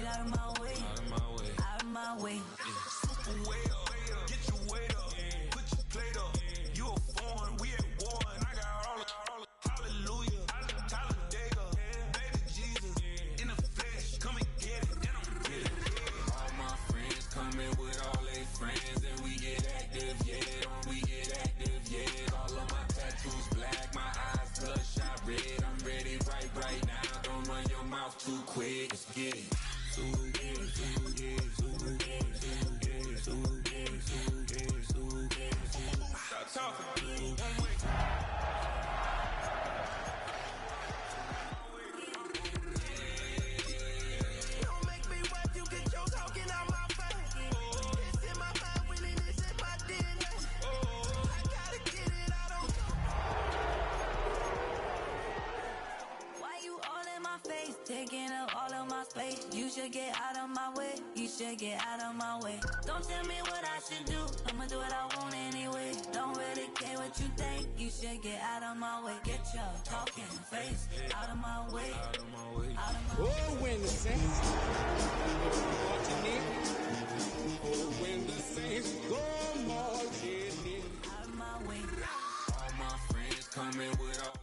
out of my way. Out of my way. Out of my way. Super way up. Get your weight up. Put your plate up. You a foreign, we at war, and I got all the hallelujah. Talladega, baby Jesus, in the flesh, come and get it, and I'm get it. All my friends coming with all their friends, and we get active, yeah. We get active, yeah. All of my tattoos black, my eyes bloodshot red. I'm ready right now. Don't run your mouth too quick. Let's get it. Stop talking. Don't make me wet, you get your talking out my face. It's in my mind, winning this in my DNA. I gotta get it out on. Why you all in my face, taking up all of my space? You should get out of my way. You should get out of my way. Don't tell me what I should do. I'ma do what I want anyway. Don't really care what you think. You should get out of my way. Get your talking face out of my way. Out of my way. Out of my way. Oh, when the Saints marching in. Oh, when the Saints go marching in. Out of my way. All my friends coming with all.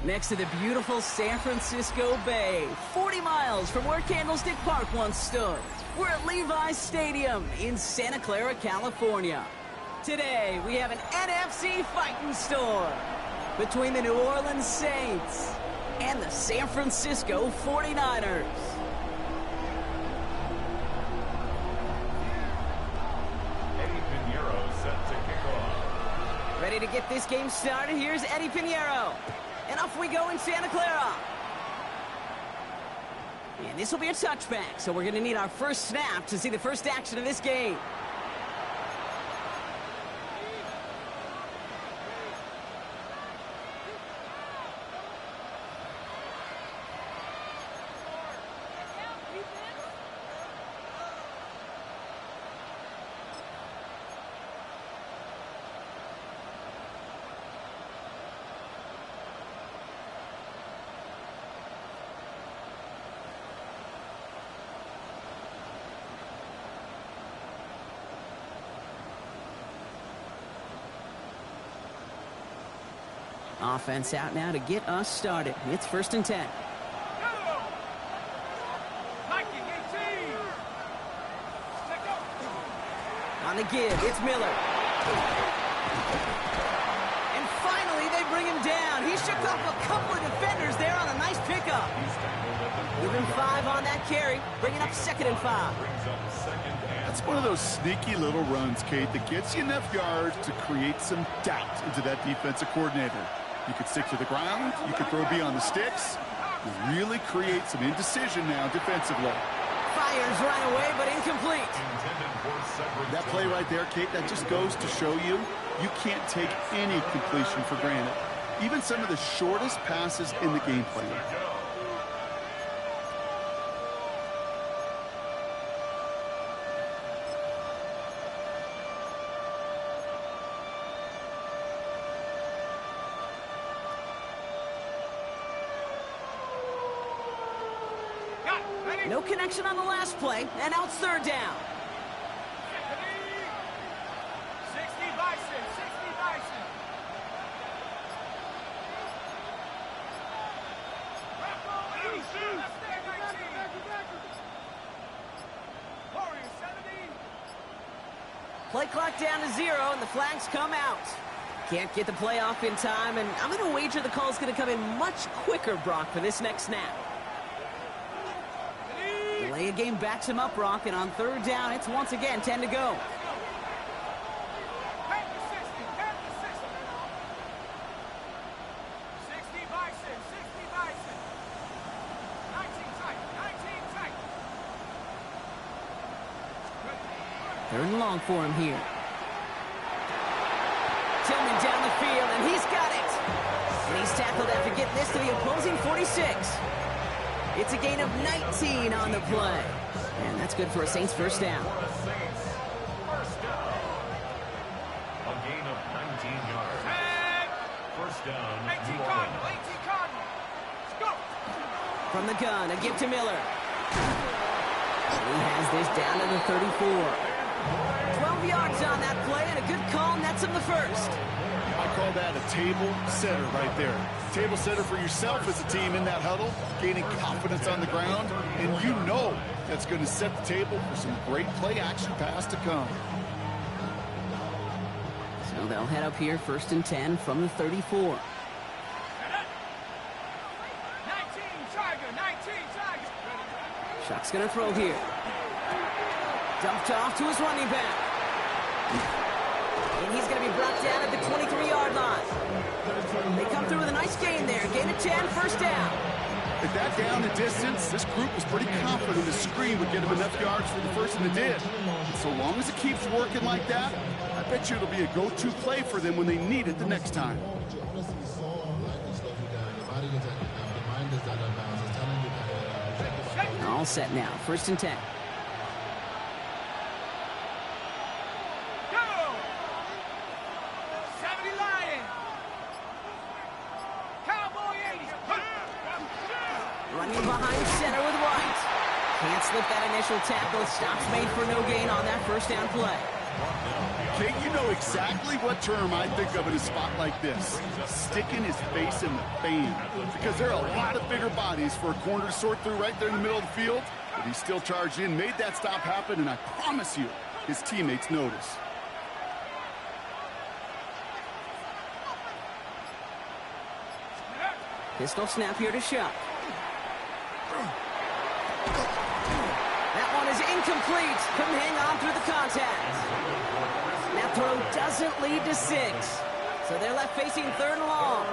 Next to the beautiful San Francisco Bay, 40 miles from where Candlestick Park once stood. We're at Levi's Stadium in Santa Clara, California. Today, we have an NFC fighting storm between the New Orleans Saints and the San Francisco 49ers. Eddie Pinheiro set to kick off. Ready to get this game started? Here's Eddie Pinheiro. And off we go in Santa Clara. And this will be a touchback, so we're going to need our first snap to see the first action of this game. Offense out now to get us started. It's 1st and 10. On the give, it's Miller. And finally, they bring him down. He shook off a couple of defenders there on a nice pickup. Give him 5 on that carry, bringing up 2nd and 5. That's one of those sneaky little runs, Kate, that gets you enough yards to create some doubt into that defensive coordinator. You could stick to the ground. You could throw beyond the sticks. You really create some indecision now defensively. Fires right away, but incomplete. That play right there, Kate, that just goes to show you can't take any completion for granted. Even some of the shortest passes in the game plan. No connection on the last play, and now it's 3rd down. 60 Bison, 60 Bison. Play clock down to 0, and the flags come out. Can't get the play off in time, and I'm going to wager the call's going to come in much quicker, Brock, for this next snap. Delay of game backs him up, Brock, and on 3rd down, it's once again 10 to go. Third and long for him here. Tillman down the field, and he's got it. And he's tackled after getting this to the opposing 46. It's a gain of 19 on the play. And that's good for a Saints first down. A gain of 19 yards. First down. 18 Cardinal. Let's go. From the gun, a give to Miller. this down to the 34. 12 yards on that play, and a good call nets him the first. I call that a table setter right there. Table setter for yourself as a team in that huddle, gaining confidence on the ground, and you know that's going to set the table for some great play action pass to come. So they'll head up here, 1st and 10 from the 34. Shuck's going to throw here. Dumped off to his running back. And he's going to be brought down at the 23-yard line. They come through with a nice gain there. Gain of 10, 1st down. At that down and distance, this group was pretty confident the screen would get him enough yards for the first, and it did. And so long as it keeps working like that, I bet you it'll be a go-to play for them when they need it the next time. All set now, 1st and 10. Running behind center with White. Can't slip that initial tackle. Stops made for no gain on that 1st down play. Kate, you know exactly what term I think of in a spot like this. Sticking his face in the fan. Because there are a lot of bigger bodies for a corner to sort through right there in the middle of the field. But he still charged in, made that stop happen, and I promise you, his teammates notice. Pistol snap here to Shuck. That one is incomplete. Couldn't hang on through the contact. That throw doesn't lead to 6. So they're left facing 3rd and long.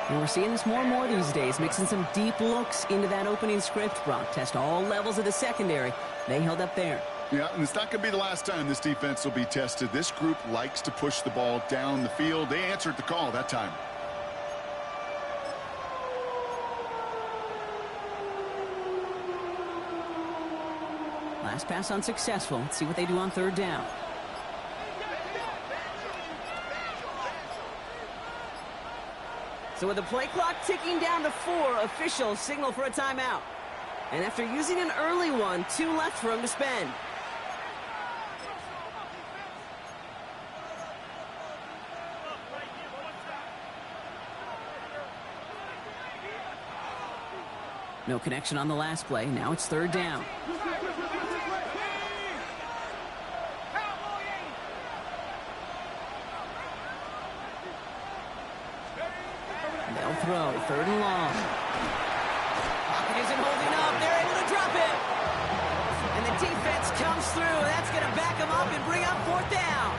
And we're seeing this more and more these days, mixing some deep looks into that opening script. Brock test all levels of the secondary. They held up there. Yeah, and it's not going to be the last time this defense will be tested. This group likes to push the ball down the field. They answered the call that time. Last pass unsuccessful. Let's see what they do on 3rd down. So with the play clock ticking down to 4, officials signal for a timeout. And after using an early one, 2 left for him to spend. No connection on the last play. Now it's 3rd down. They'll throw, 3rd and long. Pocket isn't holding up. They're able to drop it. And the defense comes through. That's going to back them up and bring up 4th down.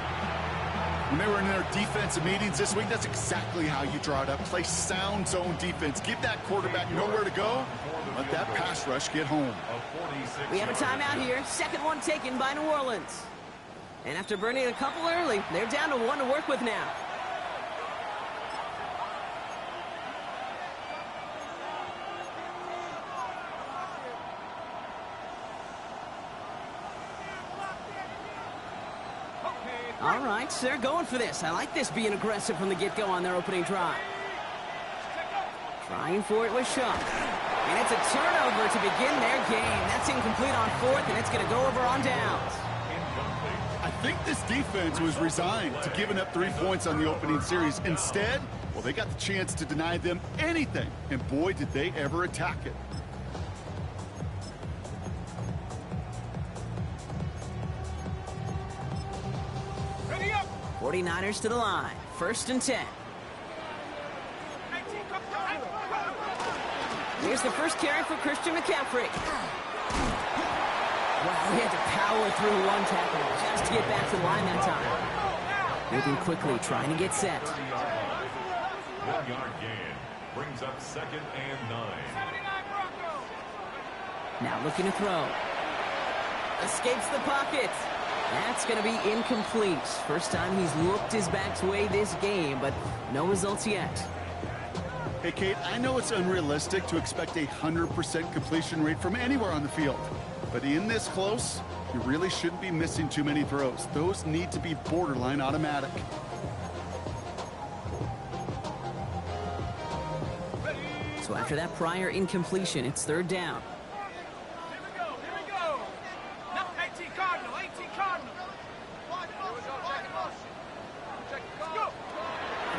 When they were in their defensive meetings this week, that's exactly how you draw it up. Play sound zone defense. Give that quarterback nowhere to go. Let that pass rush get home. We have a timeout here. 2nd one taken by New Orleans. And after burning a couple early, they're down to 1 to work with now. All right, so they're going for this. I like this being aggressive from the get-go on their opening drive. Trying for it with Shuck. And it's a turnover to begin their game. That's incomplete on 4th, and it's going to go over on downs. I think this defense was resigned to giving up 3 points on the opening series. Instead, well, they got the chance to deny them anything. And boy, did they ever attack it. 49ers to the line. 1st and 10. Here's the first carry for Christian McCaffrey. Wow, he had to power through 1 tackle just to get back to the line that time. Moving quickly, trying to get set. 1-yard gain brings up 2nd and 9. Now looking to throw. Escapes the pocket. That's going to be incomplete. First time he's looked his back's way this game, but no results yet. Hey, Kate, I know it's unrealistic to expect a 100% completion rate from anywhere on the field. But in this close, you really shouldn't be missing too many throws. Those need to be borderline automatic. So after that prior incompletion, it's 3rd down.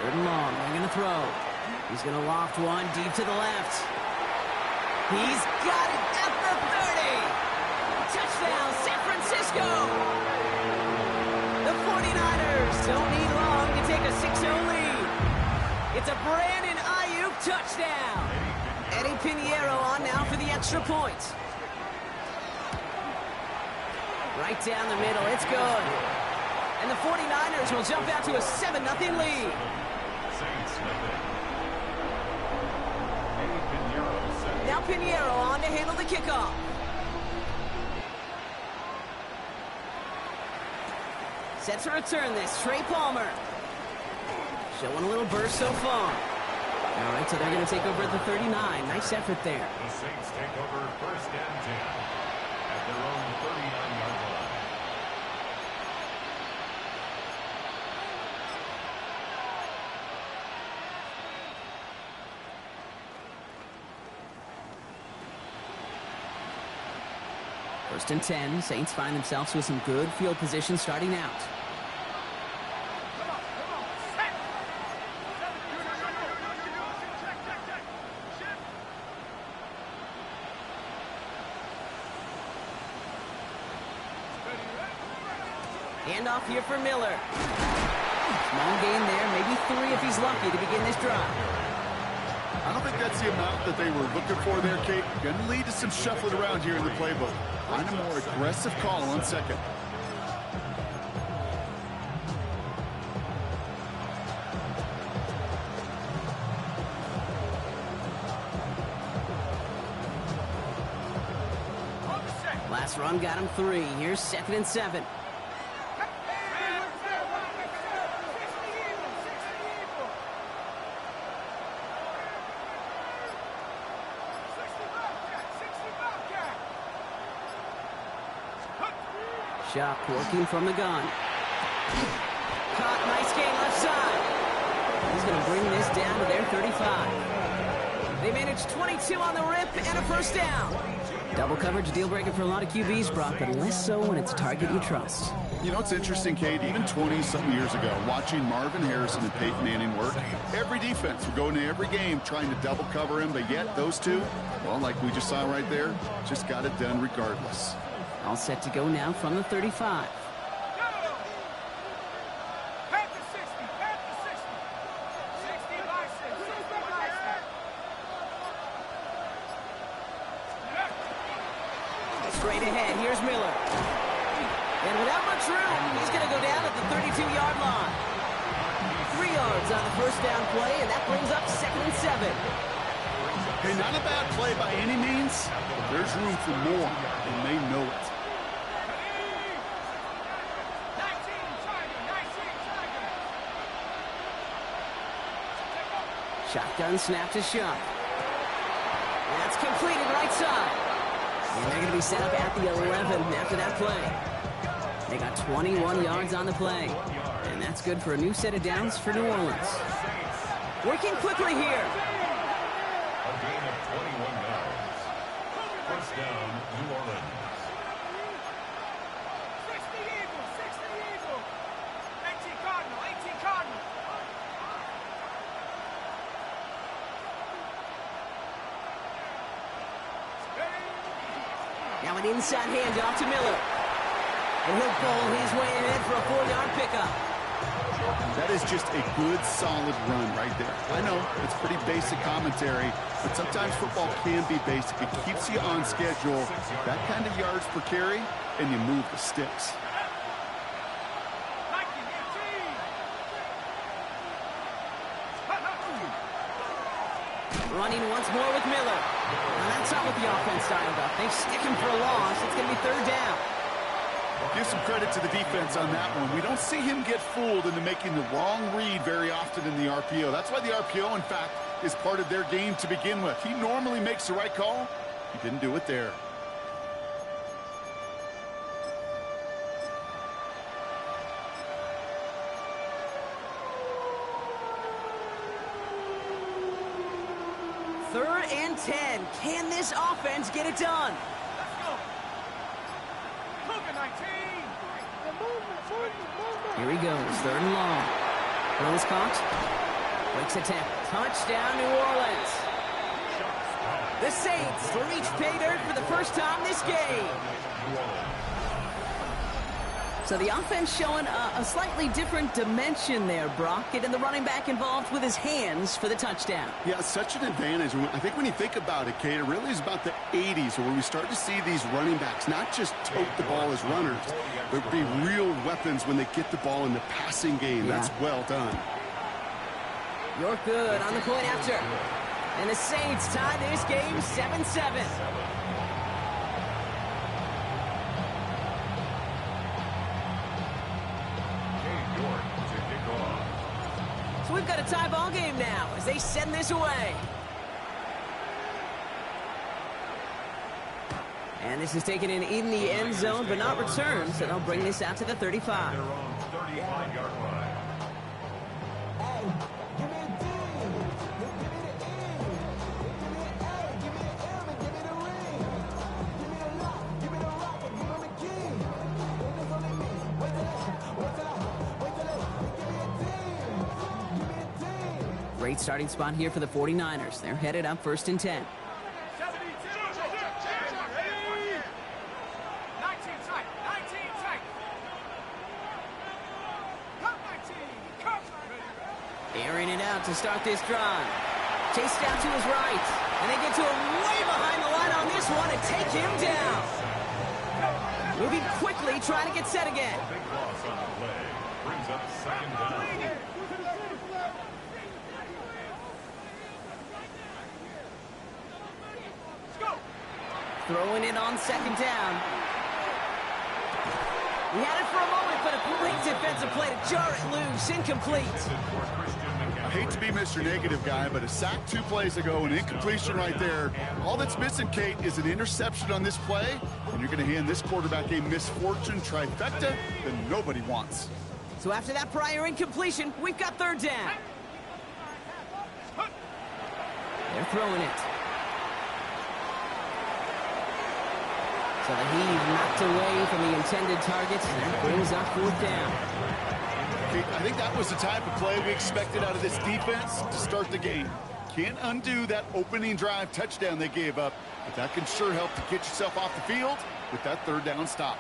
Third and long. They're going to throw. He's going to loft one deep to the left. He's got it at the 30. Touchdown, San Francisco. The 49ers don't need long to take a 6-0 lead. It's a Brandon Ayuk touchdown. Eddie Pinheiro on now for the extra point. Right down the middle. It's good. And the 49ers will jump out to a 7-0 lead. Now Pinheiro on to handle the kickoff. Set to return this. Trey Palmer. Showing a little burst so far. All right, so they're going to take over at the 39. Nice effort there. The Saints take over first and 10 at their own 39-yard line. First and 10. Saints find themselves with some good field position starting out. Handoff here for Miller. Small gain there, maybe 3 if he's lucky to begin this drive. I don't think that's the amount that they were looking for there, Kate. Going to lead to some shuffling around here in the playbook. Find a more aggressive call on second. Last run got him 3. Here's 2nd and 7. Shock working from the gun. Caught, nice gain left side. He's going to bring this down to their 35. They managed 22 on the rip and a first down. Double coverage deal breaker for a lot of QBs, Brock, but less so when it's a target you trust. You know, it's interesting, Kate, even 20-something years ago, watching Marvin Harrison and Peyton Manning work, every defense would go into every game trying to double cover him, but yet those two, well, like we just saw right there, just got it done regardless. All set to go now from the 35. Straight ahead, here's Miller. And without much room, he's going to go down at the 32-yard line. 3 yards on the first down play, and that brings up 2nd and 7. Hey, not a bad play by any means. There's room for more, and they know it. Shotgun snap to Shock. That's completed right side. And they're going to be set up at the 11 after that play. They got 21 yards on the play. And that's good for a new set of downs for New Orleans. Working quickly here. A gain of 21 yards. First down, New Orleans. 60 Eagles, 18 Cardinal, 18 Cardinal. Now an inside handoff to Miller. And he'll bowl his way ahead for a 4-yard pickup. That is just a good, solid run right there. I know, it's pretty basic commentary, but sometimes football can be basic. It keeps you on schedule, that kind of yards per carry, and you move the sticks. Running once more with Miller. And that's not what the offense dialed up. They stick him for a loss. It's going to be 3rd down. Give some credit to the defense on that one. We don't see him get fooled into making the wrong read very often in the RPO. That's why the RPO, in fact, is part of their game to begin with. He normally makes the right call. He didn't do it there. Third and 10. Can this offense get it done? Let's go. Cougar 19. Here he goes. 3rd and long. Throw is caught. Breaks a tackle. Touchdown, New Orleans. The Saints will reach pay dirt for the first time this game. So the offense showing a slightly different dimension there, Brock. Getting the running back involved with his hands for the touchdown. Yeah, such an advantage. I think when you think about it, Kate, it really is about the 80s where we start to see these running backs not just tote the ball as runners, but be real weapons when they get the ball in the passing game. Yeah. That's well done. You're good on the point after. And the Saints tie this game 7-7. So we've got a tie ball game now as they send this away. And this is taken in the end zone, but not returned, so they'll bring this out to the 35. Their own 35-yard line. Great starting spot here for the 49ers. They're headed up 1st and 10. Airing it out to start this drive. Chased out to his right. And they get to him way behind the line on this one and take him down. Moving quickly, trying to get set again. Big loss on the play. Brings up 2nd down. Throwing it on 2nd down. He had it for a moment, but a great defensive play to jar it loose. Incomplete. I hate to be Mr. Negative guy, but a sack 2 plays ago, an incompletion right there. All that's missing, Kate, is an interception on this play, and you're going to hand this quarterback a misfortune trifecta that nobody wants. So after that prior incompletion, we've got 3rd down. They're throwing it. So the heave knocked away from the intended target. That brings up 4th down. I think that was the type of play we expected out of this defense to start the game. Can't undo that opening drive touchdown they gave up, but that can sure help to get yourself off the field with that 3rd down stop.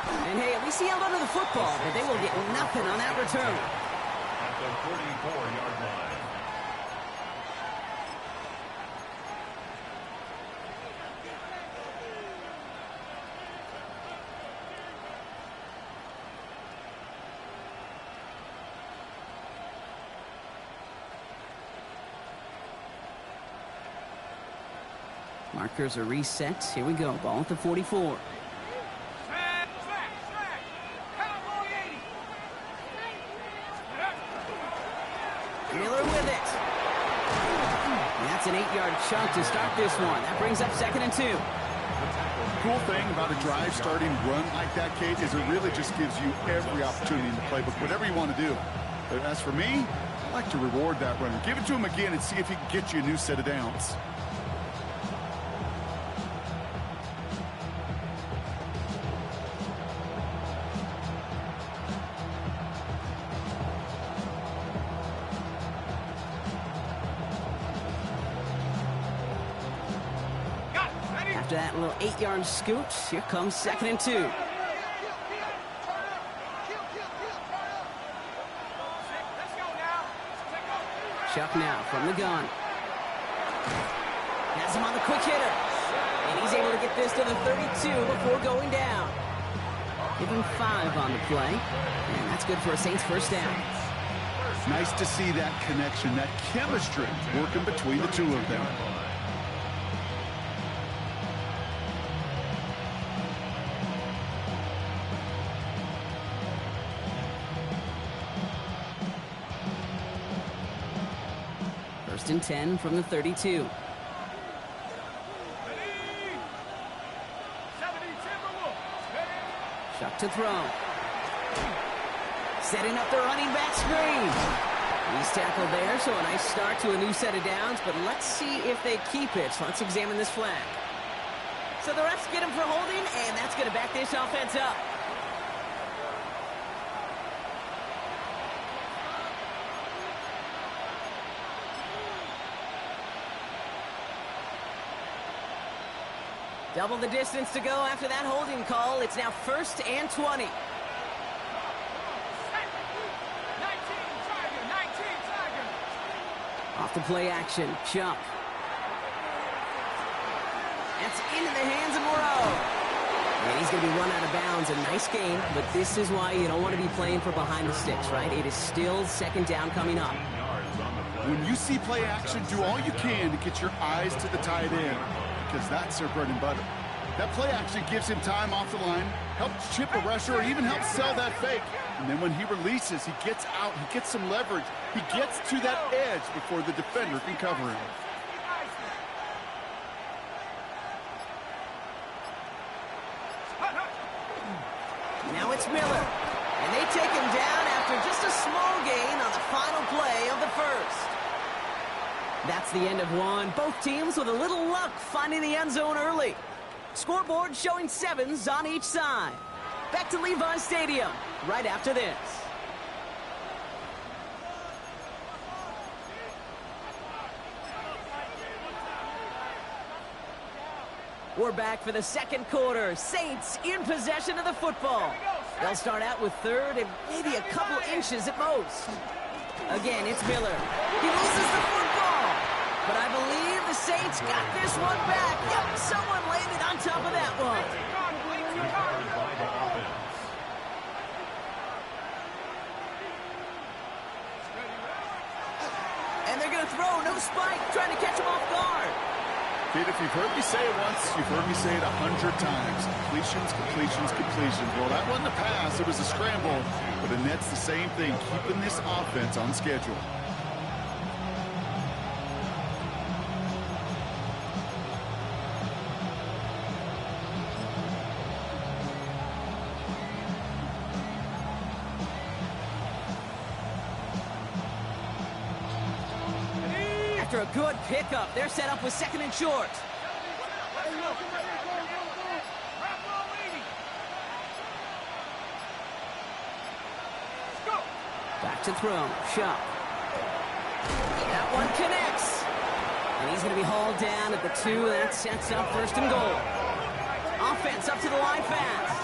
And hey, at least he held onto the football, but they will get nothing on that return. At the 44-yard line. Markers are reset. Here we go. Ball at the 44. Miller with it. And that's an 8-yard chunk to start this one. That brings up 2nd and 2. The cool thing about a drive starting run like that, Kate, is it really just gives you every opportunity in the playbook, whatever you want to do. But as for me, I like to reward that runner. Give it to him again and see if he can get you a new set of downs. After that little 8-yard scoot, here comes 2nd and 2. Chuck now from the gun. Has him on the quick hitter. And he's able to get this to the 32 before going down. Give him 5 on the play. And that's good for a Saints 1st down. Nice to see that connection, that chemistry working between the two of them. First and 10 from the 32. Chuck to throw. Setting up the running back screen. He's tackled there, so a nice start to a new set of downs, but let's see if they keep it. So let's examine this flag. So the refs get him for holding, and that's going to back this offense up. Double the distance to go after that holding call. It's now 1st and 20. Off the play action, Chuck. That's into the hands of Moreau. And he's going to be run out of bounds. A nice game, but this is why you don't want to be playing for behind the sticks, right? It is still second down coming up. When you see play action, do all you can to get your eyes to the tight end, because that's their bread and butter. That play action gives him time off the line, helps chip a rusher, or even helps sell that fake. And then when he releases, he gets out, he gets some leverage. He gets to that edge before the defender can cover him. Now it's Miller, and they take him down after just a small gain on the final play of the first. That's the end of one. Both teams with a little luck finding the end zone early. Scoreboard showing 7s on each side. Back to Levi Stadium right after this. We're back for the second quarter. Saints in possession of the football. They'll start out with 3rd and maybe a couple inches at most. Again, it's Miller. He loses the football. But I believe the Saints got this one back. Yep, someone laid it on top of that one. And they're going to throw, no spike, trying to catch him off guard. Kid, if you've heard me say it once, you've heard me say it 100 times. Completions, completions, completions. Well, that wasn't a pass. It was a scramble. But Annette's the same thing, keeping this offense on schedule. After a good pickup, they're set up with 2nd and short. Back to throw. Shuck. That one connects. And he's going to be hauled down at the 2. That sets up 1st and goal. Offense up to the line fast.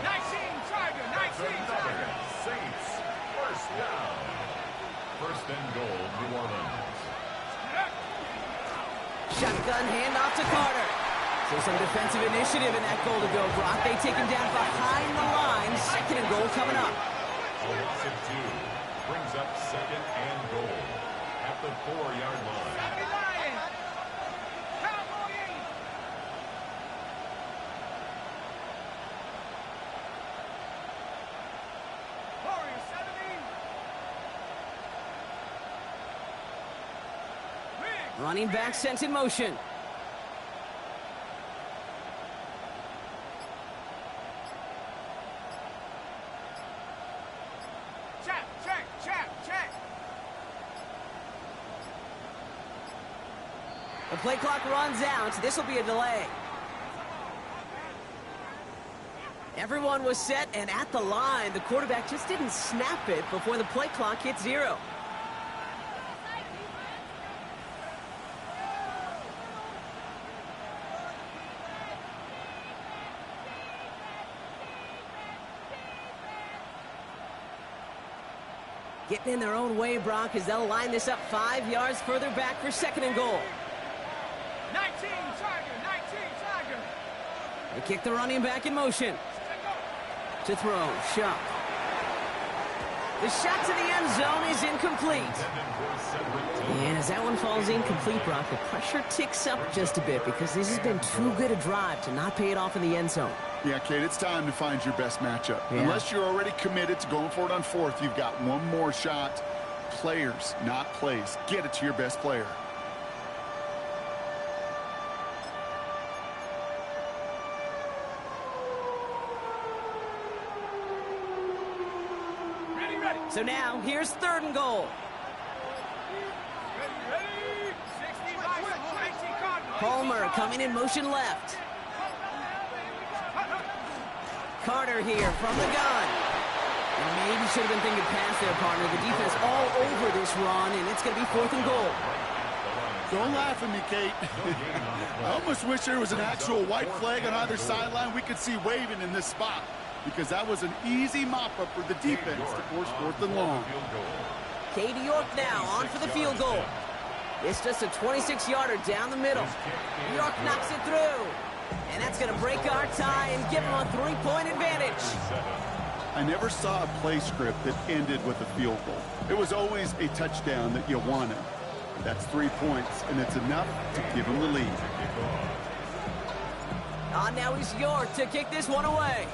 19 Saints, 1st down. 1st and goal, New Orleans. Shotgun handoff to Carter. So some defensive initiative in that goal to go, Brock. They take him down behind the line. 2nd and goal coming up. A loss of 2 brings up 2nd and goal at the 4-yard line. Running back sent in motion. Check. The play clock runs out. This will be a delay. Everyone was set and at the line. The quarterback just didn't snap it before the play clock hit 0. Getting in their own way, Brock, as they'll line this up 5 yards further back for 2nd and goal. 19 Tiger. They kick the running back in motion. To throw, Shuck. The shot to the end zone is incomplete. And as that one falls incomplete, Brock, the pressure ticks up just a bit because this has been too good a drive to not pay it off in the end zone. Yeah, Kate, it's time to find your best matchup. Yeah. Unless you're already committed to going for it on 4th, you've got one more shot. Players, not plays. Get it to your best player. Ready. So now, here's 3rd and goal. Ready. 65, 19 Cardinals. Palmer coming in motion left. Carter here from the gun. And maybe should have been thinking pass there, partner. The defense all over this run, and it's going to be 4th and goal. Don't laugh at me, Kate. I almost wish there was an actual white flag on either sideline we could see waving in this spot, because that was an easy mop-up for the defense to force 4th and long. Katie York now on for the field goal. It's just a 26-yarder down the middle. York knocks it through. And that's going to break our tie and give them a 3-point advantage. I never saw a play script that ended with a field goal. It was always a touchdown that you wanted. That's 3 points, and it's enough to give them the lead. Now he's York to kick this one away.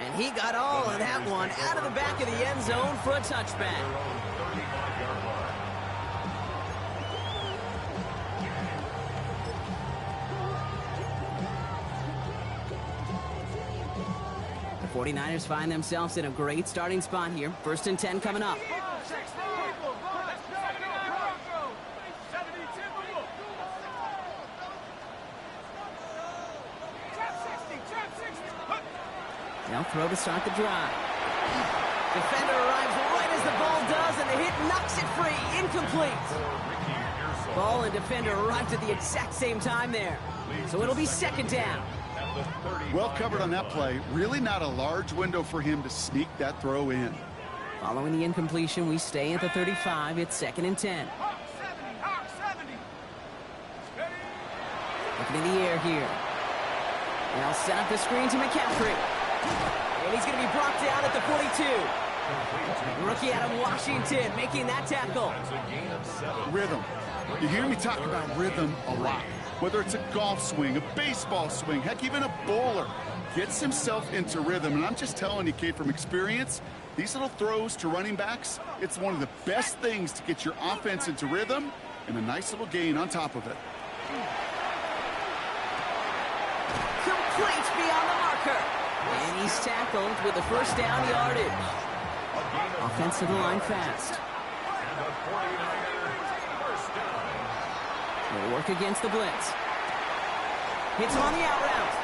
And he got all of that one out of the back of the end zone for a touchback. The 49ers find themselves in a great starting spot here. 1st and 10 coming up. They'll throw to start the drive. Defender arrives right as the ball does, and the hit knocks it free. Incomplete. Ball and defender arrived at the exact same time there. So it'll be 2nd down. Well covered on that play. Really not a large window for him to sneak that throw in. Following the incompletion, we stay at the 35. It's 2nd and 10. Looking in the air here. They'll set up the screen to McCaffrey. And he's going to be brought down at the 42. Rookie out of Washington making that tackle. Rhythm. You hear me talk about rhythm a lot. Whether it's a golf swing, a baseball swing, heck, even a bowler gets himself into rhythm. And I'm just telling you, Kate, from experience, these little throws to running backs, it's one of the best things to get your offense into rhythm and a nice little gain on top of it. Complete beyond the marker. And he's tackled with the 1st down yardage. Offensive line fast. They'll work against the blitz. Hits him on the out route.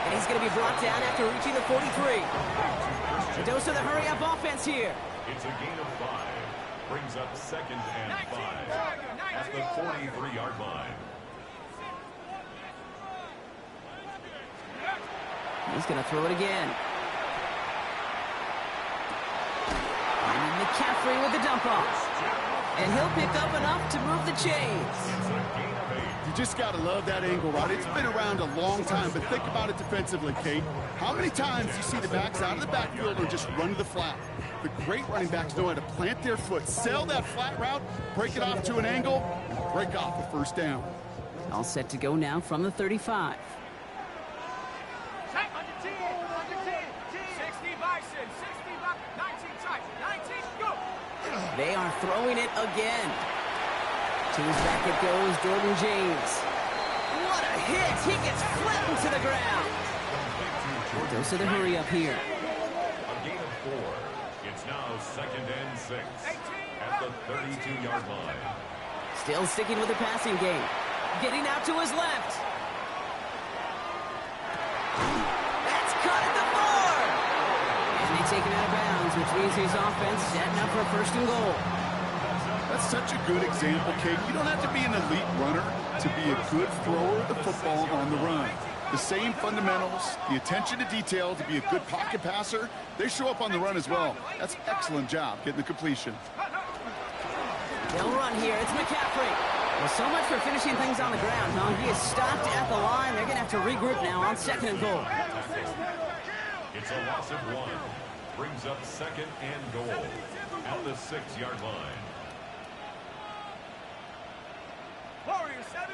And he's going to be brought down after reaching the 43. A dose of the hurry-up offense here. It's a gain of 5. Brings up 2nd and 5 at the 43-yard line. He's going to throw it again. And McCaffrey with the dump off. And he'll pick up enough to move the chains. You just got to love that angle route. It's been around a long time, but think about it defensively, Kate. How many times do you see the backs out of the backfield and just run to the flat? The great running backs know how to plant their foot, sell that flat route, break it off to an angle, and break off a 1st down. All set to go now from the 35. They are throwing it again. To his back it goes, Jordan James. What a hit! He gets flattened to the ground. Dose of the hurry up here. A gain of 4. It's now 2nd and 6 at the 32-yard line. Still sticking with the passing game. Getting out to his left. That's cut at the 4. And they take him out of bounds, which means his offense setting up for 1st and goal. That's such a good example, Kate. You don't have to be an elite runner to be a good thrower of the football on the run. The same fundamentals, the attention to detail to be a good pocket passer, they show up on the run as well. That's an excellent job getting the completion. They'll run here. It's McCaffrey. Well, so much for finishing things on the ground, huh? He is stopped at the line. They're going to have to regroup now on 2nd and goal. It's a loss of 1. Brings up 2nd and goal at the 6-yard line. Warriors 70.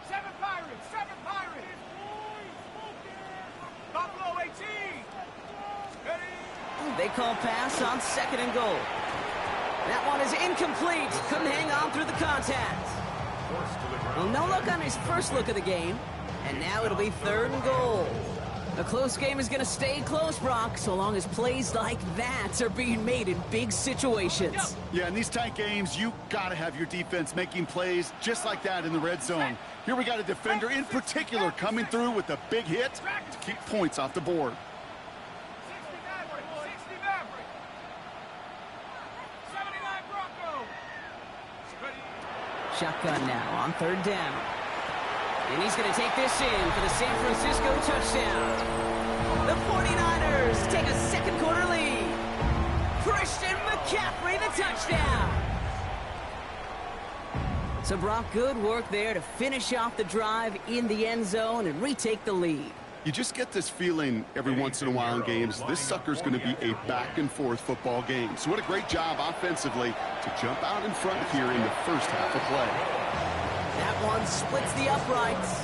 7 Pirates. 7 Pirates. Buffalo 18. Ready. They call pass on 2nd and goal. That one is incomplete. Couldn't hang on through the contact. Well, no look on his first look of the game. And now it'll be 3rd and goal. A close game is going to stay close, Brock, so long as plays like that are being made in big situations. Yeah, in these tight games, you got to have your defense making plays just like that in the red zone. Here we got a defender in particular coming through with a big hit to keep points off the board. Shotgun now on 3rd down. And he's going to take this in for the San Francisco touchdown. The 49ers take a second quarter lead. Christian McCaffrey, the touchdown. So, Brock, good work there to finish off the drive in the end zone and retake the lead. You just get this feeling every once in a while in games, this sucker's going to be a back-and-forth football game. So what a great job offensively to jump out in front here in the first half of play. That one splits the uprights.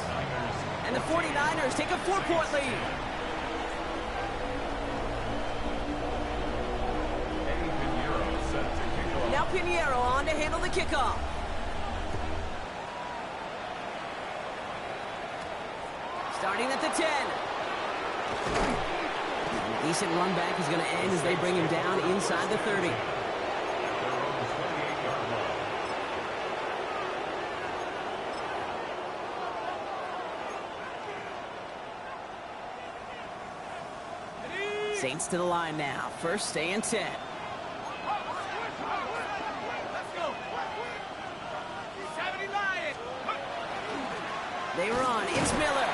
And the 49ers take a 4-point lead. Now Pinheiro on to handle the kickoff. Starting at the 10. Decent run back is going to end as they bring him down inside the 30. Saints to the line now. 1st and 10. They run. It's Miller.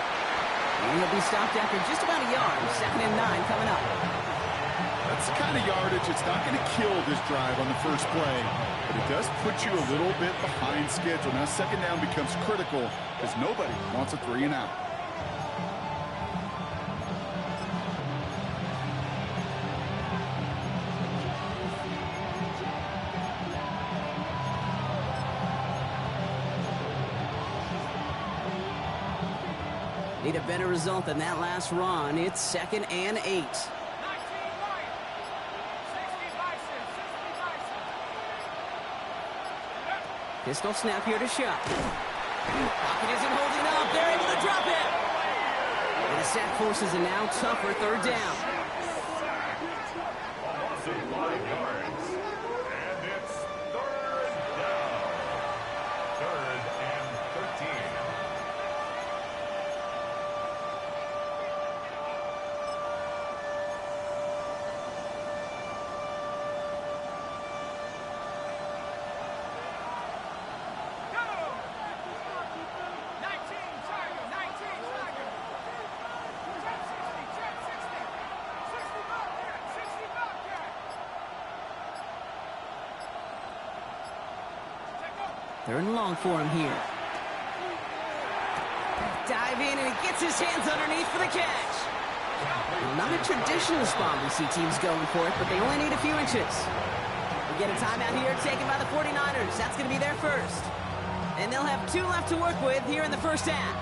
And he'll be stopped after just about a yard. 2nd and 9 coming up. That's the kind of yardage. It's not going to kill this drive on the first play, but it does put you a little bit behind schedule. Now 2nd down becomes critical because nobody wants a 3 and out. Need a better result than that last run. It's 2nd and 8. Pistol snap here to Shuck. Pocket isn't holding up. They're able to drop it. And the sack forces a now tougher 3rd down. Loss of 5 yards. And it's 3rd down. 3rd and 13. Third and long for him here. Dive in, and he gets his hands underneath for the catch. Not a traditional spot we see teams going for it, but they only need a few inches. We get a timeout here taken by the 49ers. That's going to be their first. And they'll have 2 left to work with here in the first half.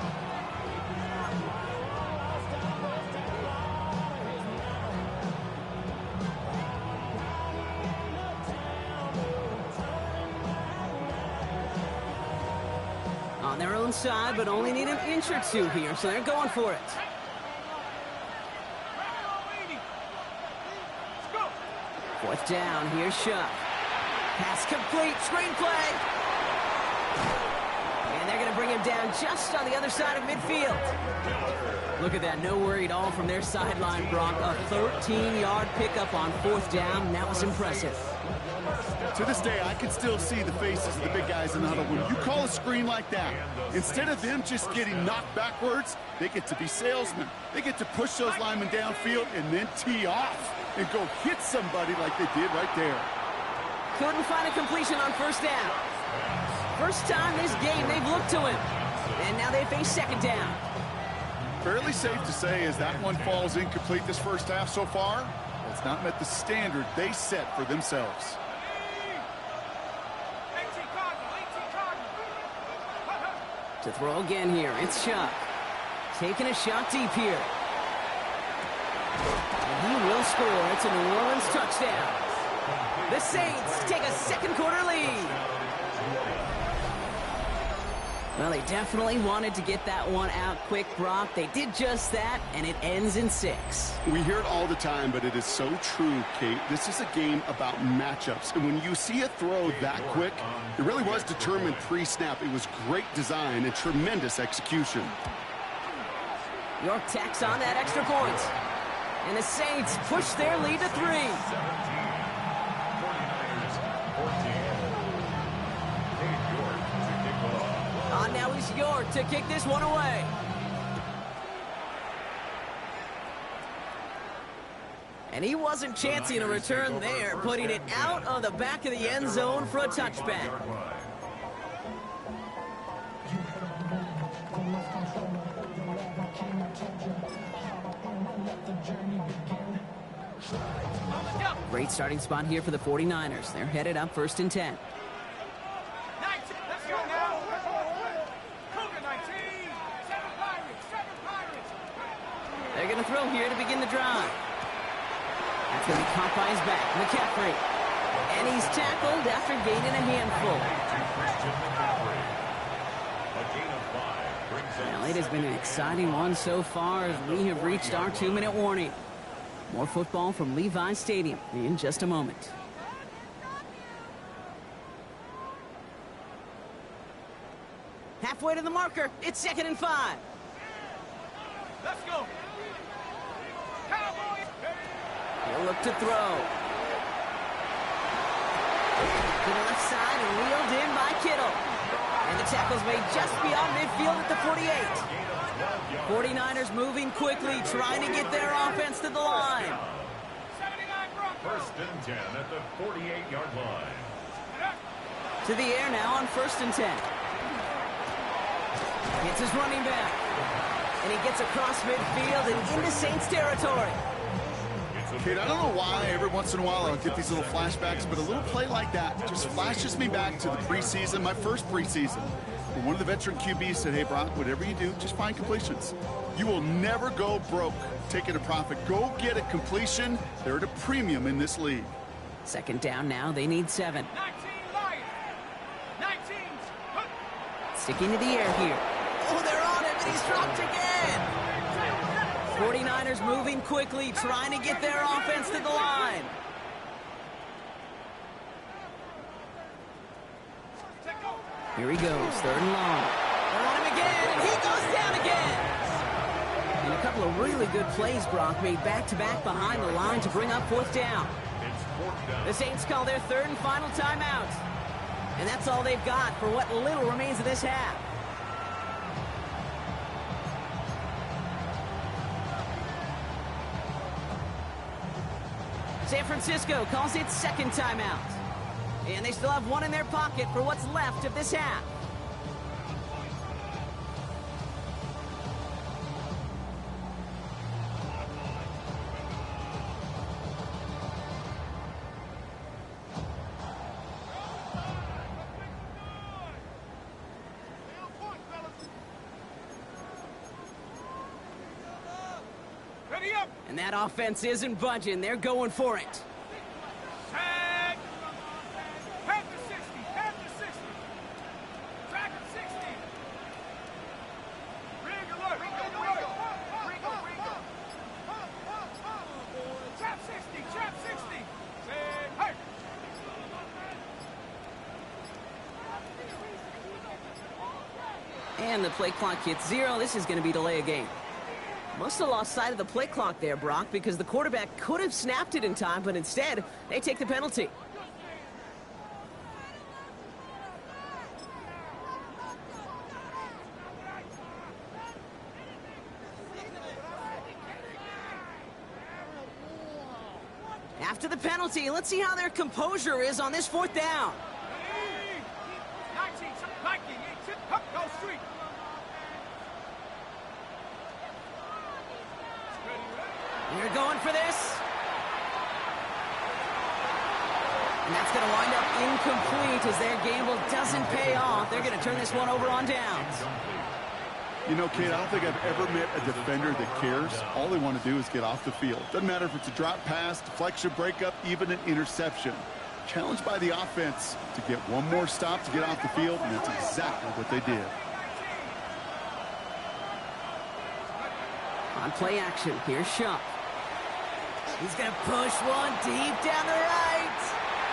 On their own side, but only need an inch or 2 here, so they're going for it. Fourth down, here's Shuck. Pass complete, screenplay. And they're going to bring him down just on the other side of midfield. Look at that, no worry at all from their sideline, Brock. A 13-yard pickup on 4th down, that was impressive. To this day, I can still see the faces of the big guys in the huddle. When you call a screen like that, instead of them just getting knocked backwards, they get to be salesmen. They get to push those linemen downfield and then tee off and go hit somebody like they did right there. Couldn't find a completion on 1st down. First time this game they've looked to him. And now they face 2nd down. Fairly safe to say as that one falls incomplete this first half so far, it's not met the standard they set for themselves. To throw again here, it's Shuck. Taking a shot deep here. And he will score. It's a New Orleans touchdown. The Saints take a second quarter lead. Well, they definitely wanted to get that one out quick, Brock. They did just that, and it ends in 6. We hear it all the time, but it is so true, Kate. This is a game about matchups. And when you see a throw that quick, it really was determined pre-snap. It was great design and tremendous execution. York tacks on that extra point. And the Saints push their lead to 3. 49ers 14. Dave York to kick York to kick this one away. And he wasn't chancing a return there, putting it out of the back of the end zone for a touchback. Great starting spot here for the 49ers. They're headed up 1st and 10. They're going to throw here to begin the drive. That's going to be caught by his back, McCaffrey. And he's tackled after gaining a handful. Well, it has been an exciting one so far as we have reached our 2-minute warning. More football from Levi Stadium in just a moment. Halfway to the marker. It's 2nd and 5. Let's go. Cowboys. He'll look to throw. To the left side and wheeled in by Kittle. And the tackle's made just beyond midfield at the 48. 49ers moving quickly, trying to get their offense to the line. 1st and 10 at the 48-yard line. To the air now on 1st and 10. It's his running back. And he gets across midfield and into Saints territory. Kate, I don't know why every once in a while I'll get these little flashbacks, but a little play like that just flashes me back to the preseason, my first preseason. And one of the veteran QBs said, hey, Brock, whatever you do, just find completions. You will never go broke taking a profit. Go get a completion. They're at a premium in this league. 2nd down now. They need 7. 19 Lions. 19. Sticking to the air here. Oh, they're on him, and he's dropped again. 49ers moving quickly, trying to get their offense to the line. Here he goes, 3rd and long. They're on him again, and he goes down again. And a couple of really good plays, Brock, made back-to-back behind the line to bring up 4th down. The Saints call their 3rd and final timeout. And that's all they've got for what little remains of this half. San Francisco calls it 2nd timeout. And they still have one in their pocket for what's left of this half. Ready up. And that offense isn't budging. They're going for it. Tag. Head to 60. Head to 60. Track at 60. Ring alert. Ringo. Trap 60. Trap 60. Hey. And the play clock hits 0. This is going to be delay a game. Must have lost sight of the play clock there, Brock, because the quarterback could have snapped it in time, but instead, they take the penalty. After the penalty, let's see how their composure is on this 4th down. 19. Viking. Go street. They're going for this. And that's going to wind up incomplete as their gamble doesn't pay off. They're going to turn this one over on downs. You know, Kate, I don't think I've ever met a defender that cares. All they want to do is get off the field. Doesn't matter if it's a drop pass, deflection, breakup, even an interception. Challenged by the offense to get one more stop to get off the field, and that's exactly what they did. On play action, here's Shump. He's going to push one deep down the right.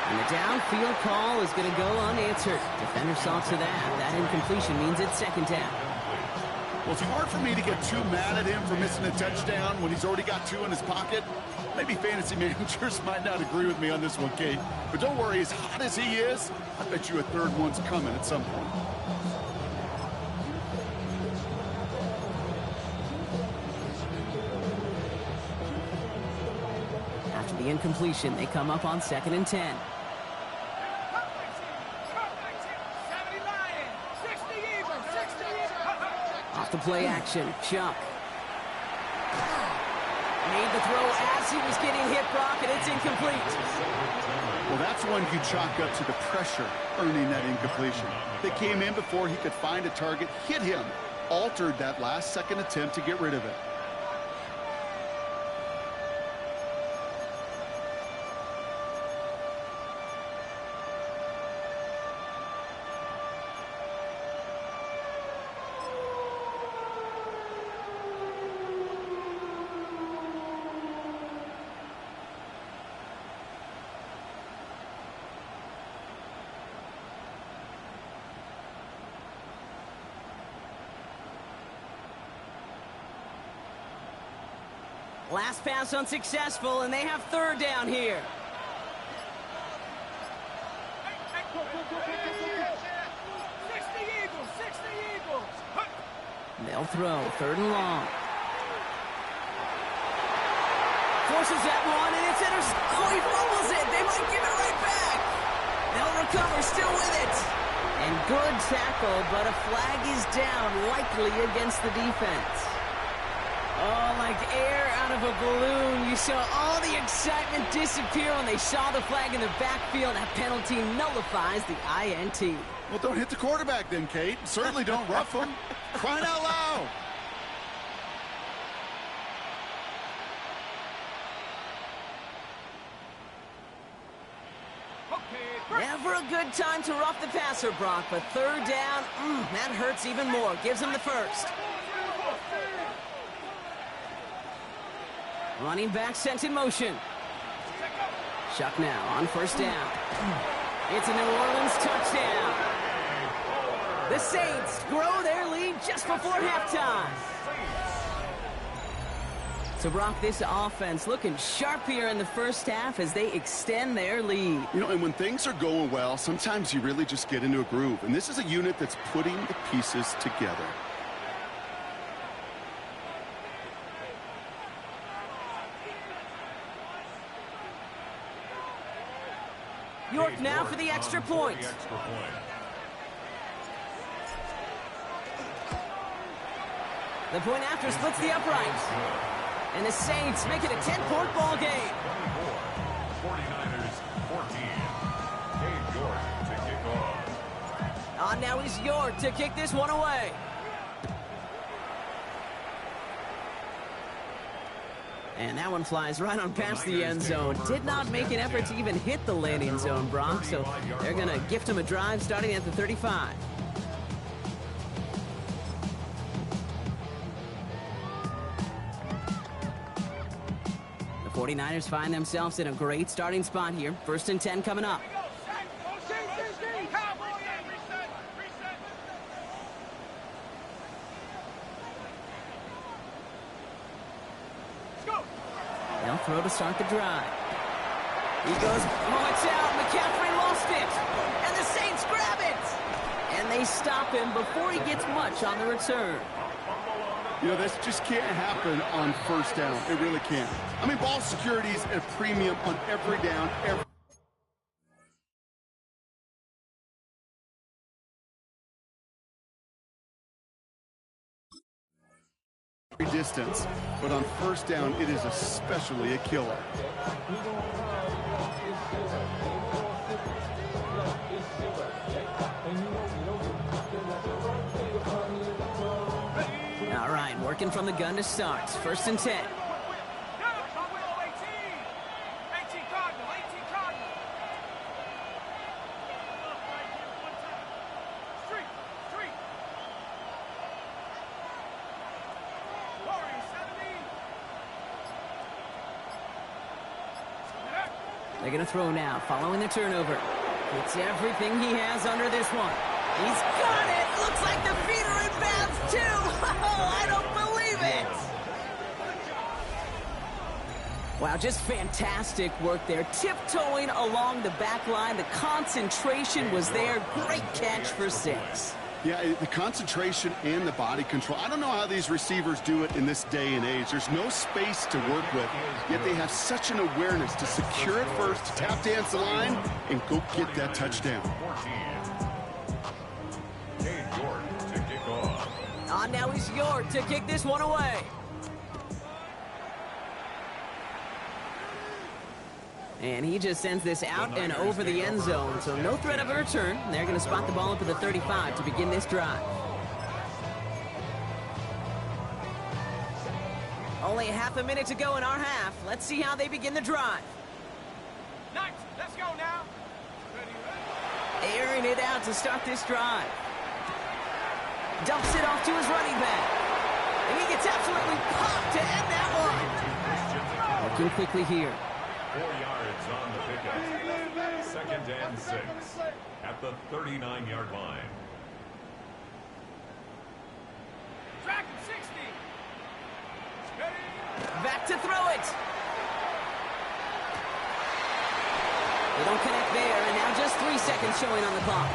And the downfield call is going to go unanswered. Defender saw to that. That incompletion means it's 2nd down. Well, it's hard for me to get too mad at him for missing a touchdown when he's already got 2 in his pocket. Maybe fantasy managers might not agree with me on this one, Kate. But don't worry, as hot as he is, I bet you a 3rd one's coming at some point. the incompletion, they come up on 2nd and 10. Off the play action, Chuck. Made the throw as he was getting hit, Brock, and it's incomplete. Well, that's one you chalk up to the pressure earning that incompletion. They came in before he could find a target, hit him, altered that last-second attempt to get rid of it. Last pass unsuccessful, and they have 3rd down here. They'll throw 3rd and long. Forces that one, and it's intercepted. Oh, he fumbles it. They might give it right back. They'll recover, still with it. And good tackle, but a flag is down, likely against the defense. Oh, like air out of a balloon. You saw all the excitement disappear when they saw the flag in the backfield. That penalty nullifies the INT. Well, don't hit the quarterback then, Kate. Certainly don't rough him. Crying out loud. Never a good time to rough the passer, Brock, but 3rd down, that hurts even more. Gives him the 1st. Running back sent in motion. Chuck now on 1st down. It's a New Orleans touchdown. The Saints grow their lead just before halftime. So, Brock, this offense looking sharp here in the 1st half as they extend their lead. You know, and when things are going well, sometimes you really just get into a groove. And this is a unit that's putting the pieces together. York now for the extra point. The point after splits the uprights. And the Saints make it a 10-point ball game. 49ers 14. Dave York to kick off. On now is York to kick this one away. And that one flies right on past the end zone. Did not make an effort to even hit the landing zone, Brock. So they're going to gift him a drive starting at the 35. The 49ers find themselves in a great starting spot here. 1st and 10 coming up. They'll throw to start the drive. He goes, oh, it's out. McCaffrey lost it. And the Saints grab it. And they stop him before he gets much on the return. You know, this just can't happen on 1st down. It really can't. I mean, ball security is at a premium on every down, every distance, but on 1st down, it is especially a killer. All right, working from the gun to start. 1st and 10. They're going to throw now, following the turnover. It's everything he has under this one. He's got it! Looks like the feet are in bounds, too! Oh, I don't believe it! Wow, just fantastic work there. Tiptoeing along the back line. The concentration was there. Great catch for 6. Yeah, the concentration and the body control. I don't know how these receivers do it in this day and age. There's no space to work with, yet they have such an awareness to secure it first, to tap dance the line, and go get that touchdown. 14. Cade York to kick off. Now he's York to kick this one away. And he just sends this out and over the end zone, so no threat of a return. They're going to spot the ball up at the 35 to begin this drive. Only half a minute to go in our half. Let's see how they begin the drive. Nice. Let's go now. Airing it out to start this drive. Dumps it off to his running back. And he gets absolutely popped to end that one. Working quickly here. 4 yards on the pickup. 2nd and 6 at the 39-yard line. Track 60. Back to throw it. They don't connect there, and now just 3 seconds showing on the clock.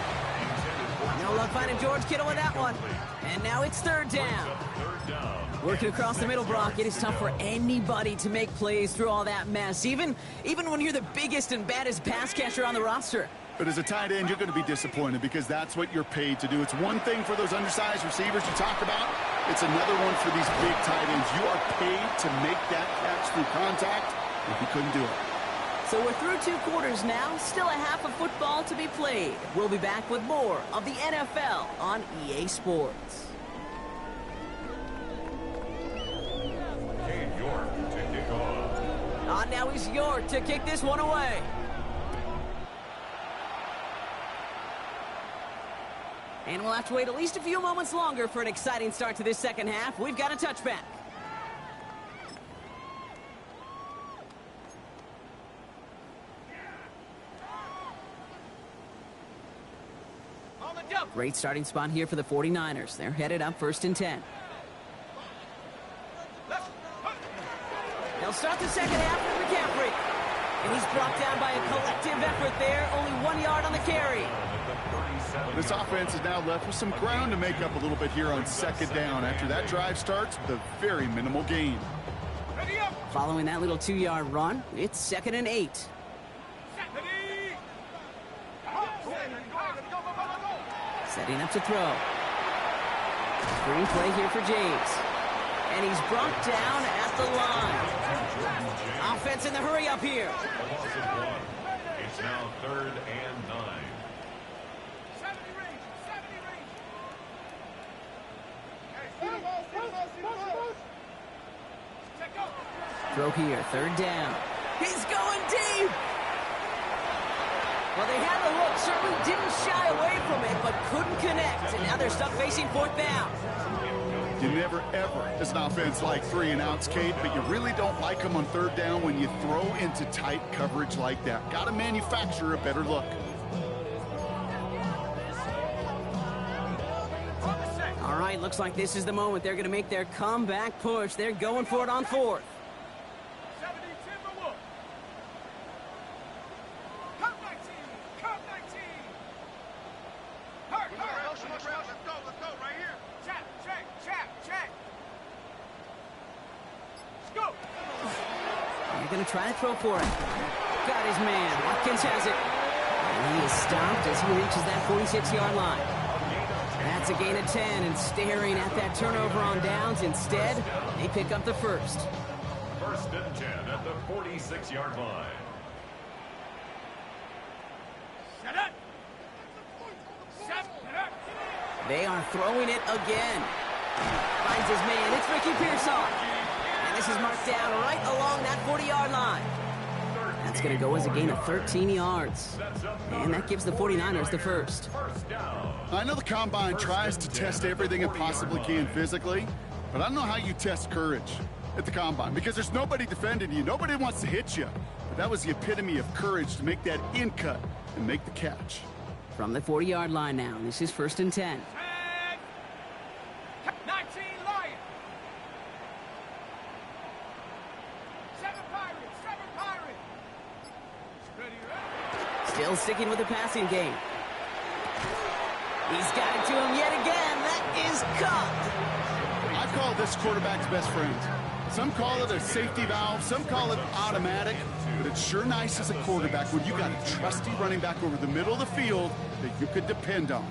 No luck finding George Kittle with that one. And now it's 3rd down. Working across the middle, Brock, it is tough for anybody to make plays through all that mess, even when you're the biggest and baddest pass catcher on the roster. But as a tight end, you're going to be disappointed because that's what you're paid to do. It's one thing for those undersized receivers you talked about. It's another one for these big tight ends. You are paid to make that catch through contact, and he couldn't do it. So we're through 2 quarters now, still a half of football to be played. We'll be back with more of the NFL on EA Sports. Cade York to kick off. Now he's York to kick this one away. And we'll have to wait at least a few moments longer for an exciting start to this second half. We've got a touchback. Great starting spot here for the 49ers. They're headed up 1st and 10. They'll start the second half with McCaffrey. And he's brought down by a collective effort there. Only 1 yard on the carry. This offense is now left with some ground to make up a little bit here on 2nd down. After that drive starts with a very minimal gain. Following that little 2-yard run, it's 2nd and 8. Setting up to throw. Screen play here for James. And he's brought down at the line. Offense in the hurry up here. A loss of 1. It's now 3rd and 9. Throw here, 3rd down. He's going deep. Well, they had the look, certainly didn't shy away from it, but couldn't connect. And now they're stuck facing 4th down. You never, ever, as an offense, like 3-and-outs, Kate, but you really don't like them on 3rd down when you throw into tight coverage like that. Got to manufacture a better look. All right, looks like this is the moment. They're going to make their comeback push. They're going for it on 4th. Going to try to throw for it. Got his man. Watkins has it. And he is stopped as he reaches that 46-yard line. That's a gain of 10, and staring at that turnover on downs. Instead, they pick up the 1st. 1st and 10 at the 46-yard line. They are throwing it again. Finds his man. It's Ricky Pearsall. This is marked down right along that 40-yard line. That's going to go as a gain of 13 yards. And that gives the 49ers the 1st. I know the Combine tries to test everything it possibly can physically, but I don't know how you test courage at the Combine because there's nobody defending you. Nobody wants to hit you. But that was the epitome of courage to make that in cut and make the catch. From the 40-yard line now, this is 1st and 10. Still sticking with the passing game. He's got it to him yet again. That is caught. I call this quarterback's best friend. Some call it a safety valve, some call it automatic, but it's sure nice as a quarterback when you got a trusty running back over the middle of the field that you could depend on.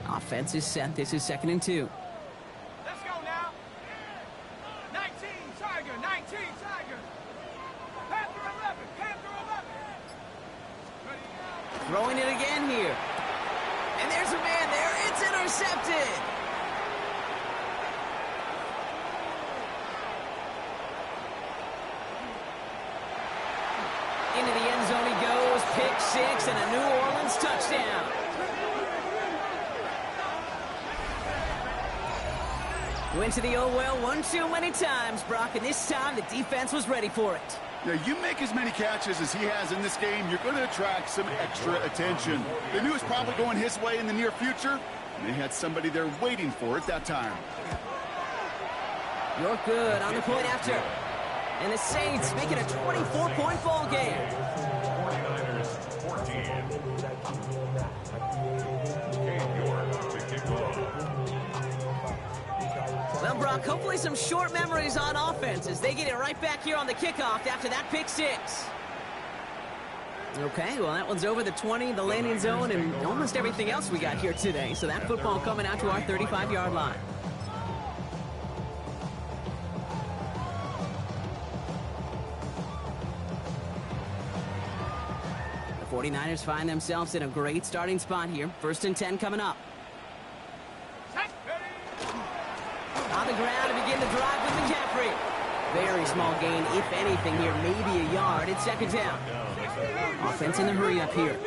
Offense is set. This is 2nd and 2. Let's go now. 19 Tiger, 19 Tiger. Panther 11, Panther 11. Throwing it again here. And there's a man there. It's intercepted. Into the end zone he goes. Pick 6 and a New Orleans touchdown. Went to the oh-well one too many times, Brock, and this time the defense was ready for it. Now, you make as many catches as he has in this game, you're going to attract some extra attention. They knew it was probably going his way in the near future, and they had somebody there waiting for it that time. You're good on the point after. And the Saints make it a 24-point ball game. 49ers 14. Cade York to kick off. Well, Brock, hopefully some short memories on offense as they get it right back here on the kickoff after that pick 6. Okay, well, that one's over the 20, the landing zone, and almost everything else we got here today. So that football coming out to our 35-yard line. The 49ers find themselves in a great starting spot here. 1st and 10 coming up. On the ground to begin the drive with McCaffrey. Very small gain, if anything here, maybe a yard. It's 2nd down. Offense in the hurry up here.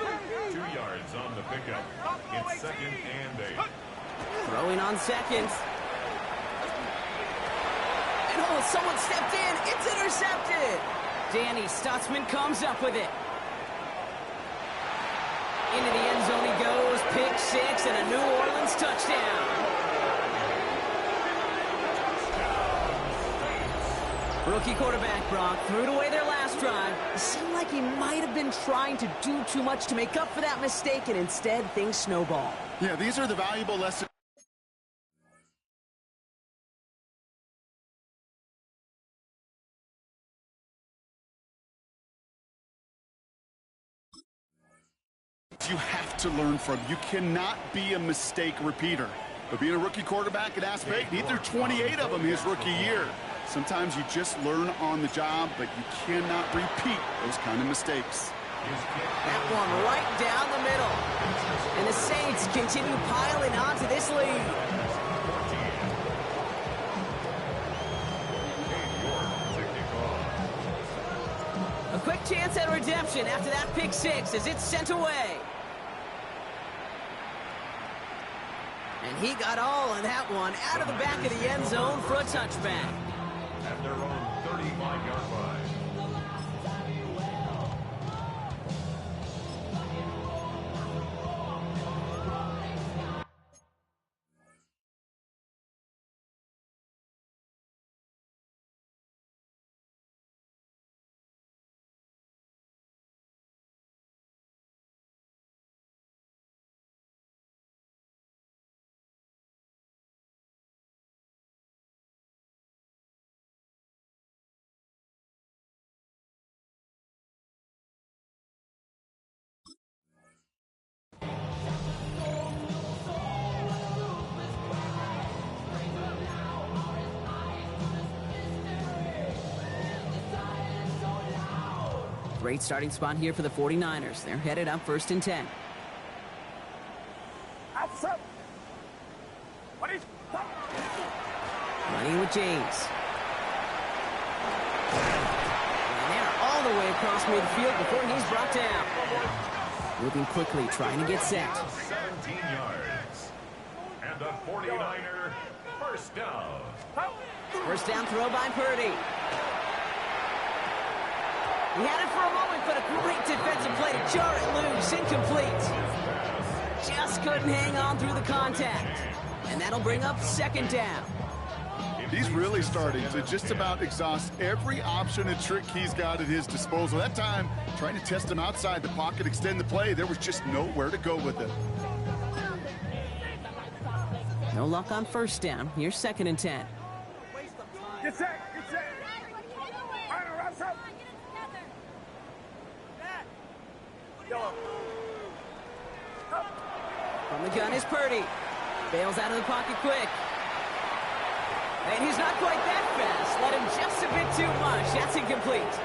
2 yards on the pickup. It's 2nd and 8. Throwing on 2nd. And oh, someone stepped in. It's intercepted. Danny Stutzman comes up with it. Into the end zone he goes. Pick 6 and a New Orleans touchdown. Rookie quarterback Brock threw it away their last drive. It seemed like he might have been trying to do too much to make up for that mistake, and instead things snowball. Yeah, these are the valuable lessons you have to learn from. You cannot be a mistake repeater. But being a rookie quarterback at Ass State, he threw 28 of them his rookie year. Sometimes you just learn on the job, but you cannot repeat those kind of mistakes. That one right down the middle. And the Saints continue piling on to this lead. A quick chance at redemption after that pick 6 as it's sent away. And he got all of that one out of the back of the end zone for a touchback. At their own 35-yard line. Great starting spot here for the 49ers. They're headed up 1st and 10. Running with James. And they're all the way across midfield before he's brought down. Moving quickly, trying to get set. 17 yards. And the 49er first down. First down throw by Purdy. He had it for a moment, but a great defensive play to jar it loose. Incomplete. Just couldn't hang on through the contact. And that'll bring up 2nd down. He's really starting to just about exhaust every option and trick he's got at his disposal. That time, trying to test him outside the pocket, extend the play, there was just nowhere to go with it. No luck on first down. Here's 2nd and 10. Get set. From the gun is Purdy. Bails out of the pocket quick. And he's not quite that fast. Let him just a bit too much. That's incomplete.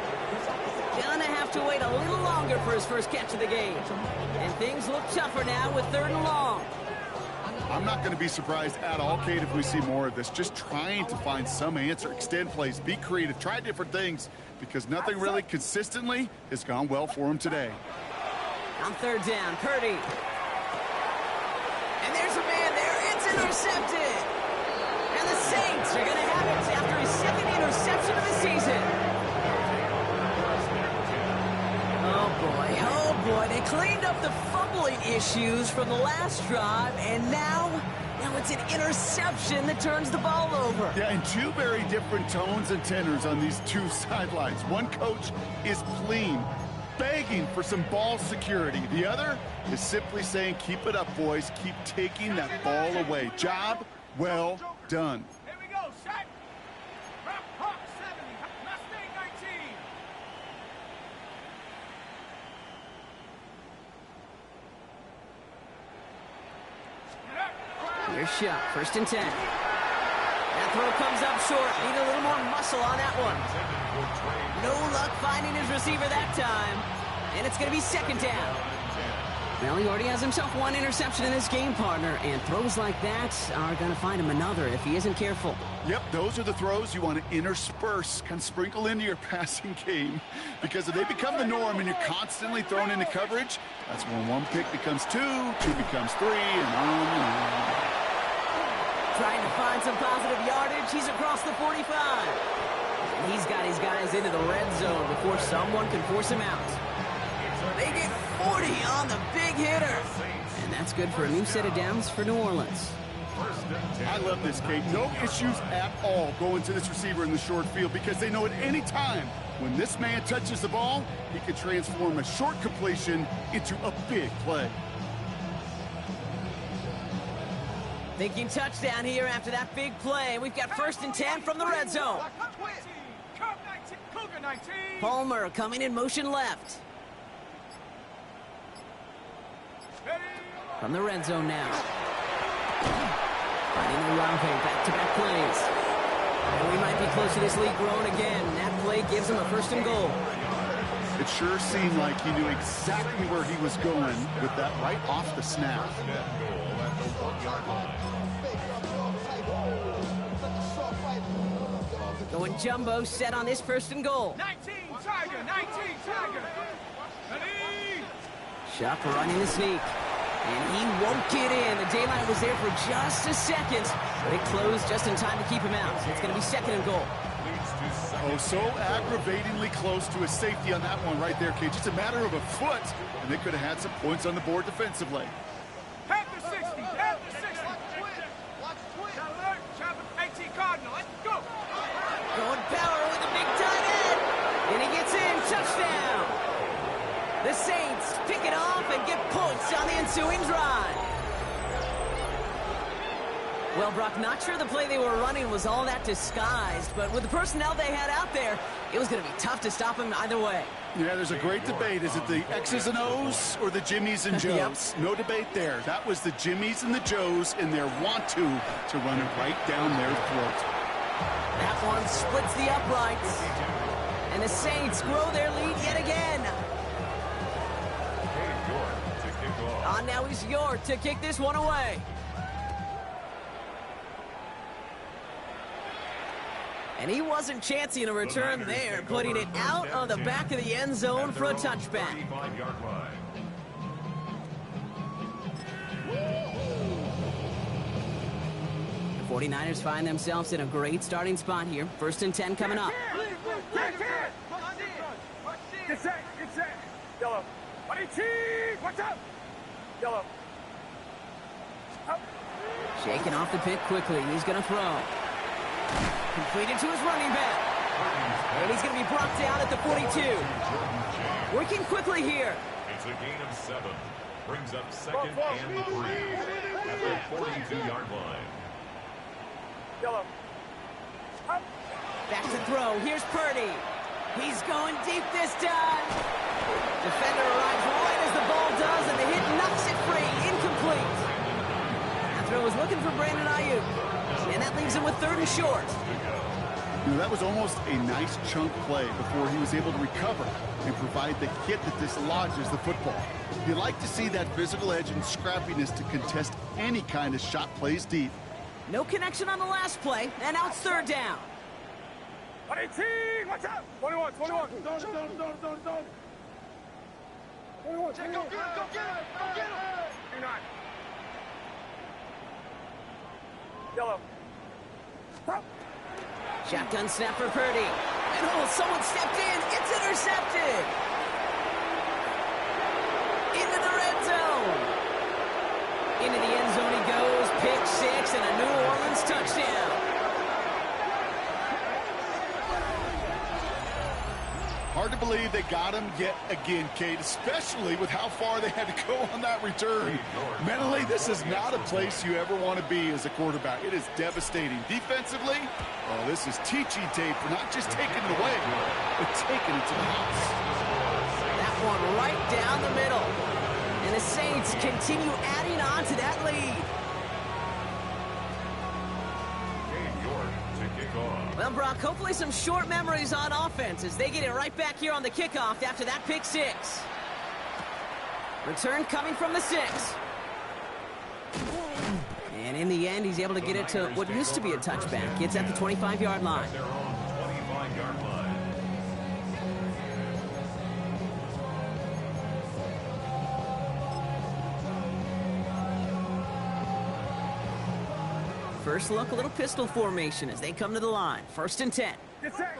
Gonna have to wait a little longer for his first catch of the game. And things look tougher now with 3rd and long. I'm not going to be surprised at all, Kate, if we see more of this. Just trying to find some answer, extend plays, be creative, try different things, because nothing really consistently has gone well for him today. On 3rd down, Purdy. And there's a man there. It's intercepted. And the Saints are going to have it after his 2nd interception of the season. Oh boy, they cleaned up the fumbling issues from the last drive, and now it's an interception that turns the ball over. Yeah, and 2 very different tones and tenors on these 2 sidelines. One coach is pleading, begging for some ball security. The other is simply saying, keep it up, boys. Keep taking that ball away. Job well done. Here we go, set. Hawk 70, Mustang 19. Here's shot, 1st and 10. That throw comes up short. Need a little more muscle on that one. No luck finding his receiver that time. And it's going to be 2nd down. Well, he already has himself 1 interception in this game, partner. And throws like that are going to find him another if he isn't careful. Yep, those are the throws you want to intersperse, kind of sprinkle into your passing game. Because if they become the norm and you're constantly thrown into coverage, that's when 1 pick becomes 2, 2 becomes 3, and on and on. Trying to find some positive yardage. He's across the 45. And he's got his guys into the red zone before someone can force him out. They get 40 on the big hitter. And that's good for a new set of downs for New Orleans. I love this, Kate. No issues at all going to this receiver in the short field because they know at any time when this man touches the ball, he can transform a short completion into a big play. Thinking touchdown here after that big play. We've got 1st and 10 from the red zone. Palmer coming in motion left. From the red zone now. Finding Olave, back-to-back plays. And we might be close to this lead growing again. That play gives him a 1st and goal. It sure seemed like he knew exactly where he was going with that right off the snap. Going jumbo set on this 1st and goal. 19 Tiger. Shuck running the sneak. And he won't get in. The daylight was there for just a second, but it closed just in time to keep him out. It's going to be 2nd and goal. Oh, so aggravatingly close to a safety on that one right there, Kate. Just a matter of a foot, and they could have had some points on the board defensively. Head to 60. Watch twin. Alert, Chopper 18 Cardinal. Let's go. Going power with a big tight end. And he gets in. Touchdown. The Saints pick it off and get points on the ensuing drive. Well, Brock, not sure the play they were running was all that disguised, but with the personnel they had out there, it was going to be tough to stop him either way. Yeah, there's a great debate. Is it the X's and O's or the Jimmies and Joes? No debate there. That was the Jimmies and the Joes in their want-to run it right down their throat. That one splits the uprights. And the Saints grow their lead yet again. On now is York to kick this one away. And he wasn't chancing a return there, putting it out on the back of the end zone for a touchback. The 49ers find themselves in a great starting spot here. 1st and 10 coming up. Get set. Yellow. Watch out. Yellow. Shaking off the pit quickly. He's going to throw. Completed to his running back. And he's going to be brought down at the 42. Working quickly here. It's a gain of 7. Brings up 2nd and 3 at the 42-yard line. Back to throw. Here's Purdy. He's going deep this time. Defender arrives right as the ball does, and the hit knocks it free. Incomplete. That throw is looking for Brandon Ayuk. And that leaves him with 3rd and short. You know, that was almost a nice chunk play before he was able to recover and provide the hit that dislodges the football. You like to see that physical edge and scrappiness to contest any kind of shot plays deep. No connection on the last play, and now it's 3rd down. 18, watch out! 21. Don't. 21. Check, go get him! 9. Yellow. Stop. Shotgun snap for Purdy. And someone stepped in. It's intercepted. Into the red zone. Into the end zone he goes. Pick 6 and a New Orleans touchdown. Hard to believe they got him yet again, Kate, especially with how far they had to go on that return. Mentally, this is not a place you ever want to be as a quarterback. It is devastating. Defensively, oh, this is teaching tape for not just taking it away, but taking it to the house. That one right down the middle. And the Saints continue adding on to that lead. Well, Brock, hopefully some short memories on offense as they get it right back here on the kickoff after that pick 6. Return coming from the 6. And in the end, he's able to get it to what used to be a touchback. It's at the 25-yard line. They're on 25-yard line. First look, a little pistol formation as they come to the line. 1st and 10. Get set.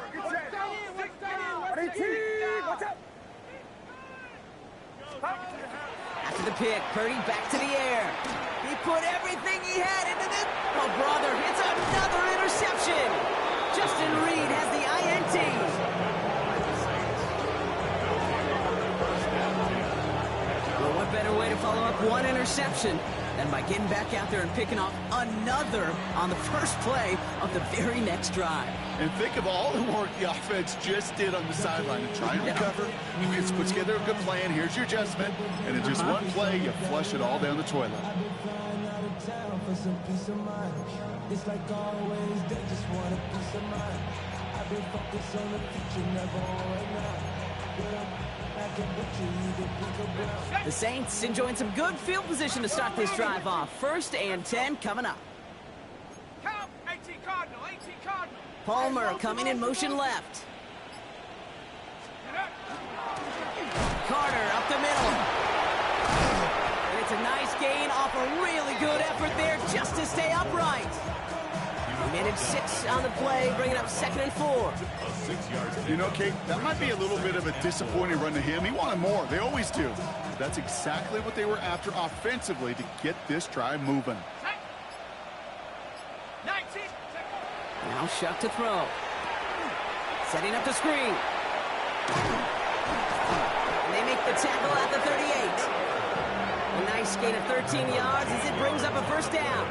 18, watch out! After the pick, Purdy back to the air. He put everything he had into this. Oh, brother, it's another interception. Justin Reed has the INT. Well, what better way to follow up one interception than by getting back out there and picking off another on the first play of the very next drive. And think of all the work the offense just did on the sideline to try and recover. You can put together a good plan. Here's your adjustment. And in just one play, you flush it all down the toilet. It's like always, they just want a piece of mind. I've been focused on the future, never on right now. The Saints enjoying some good field position to start this drive off. 1st and 10 coming up. Count, 18 Cardinal. Palmer coming in motion left. Carter up the middle. And it's a nice gain off a really good effort there just to stay upright. He managed 6 on the play, bringing up 2nd and 4. You know, Kate, that might be a little bit of a disappointing run to him. He wanted more. They always do. But that's exactly what they were after offensively to get this drive moving. 19. Now Shuck to throw. Setting up the screen. And they make the tackle at the 38. A nice gain of 13 yards as it brings up a 1st down.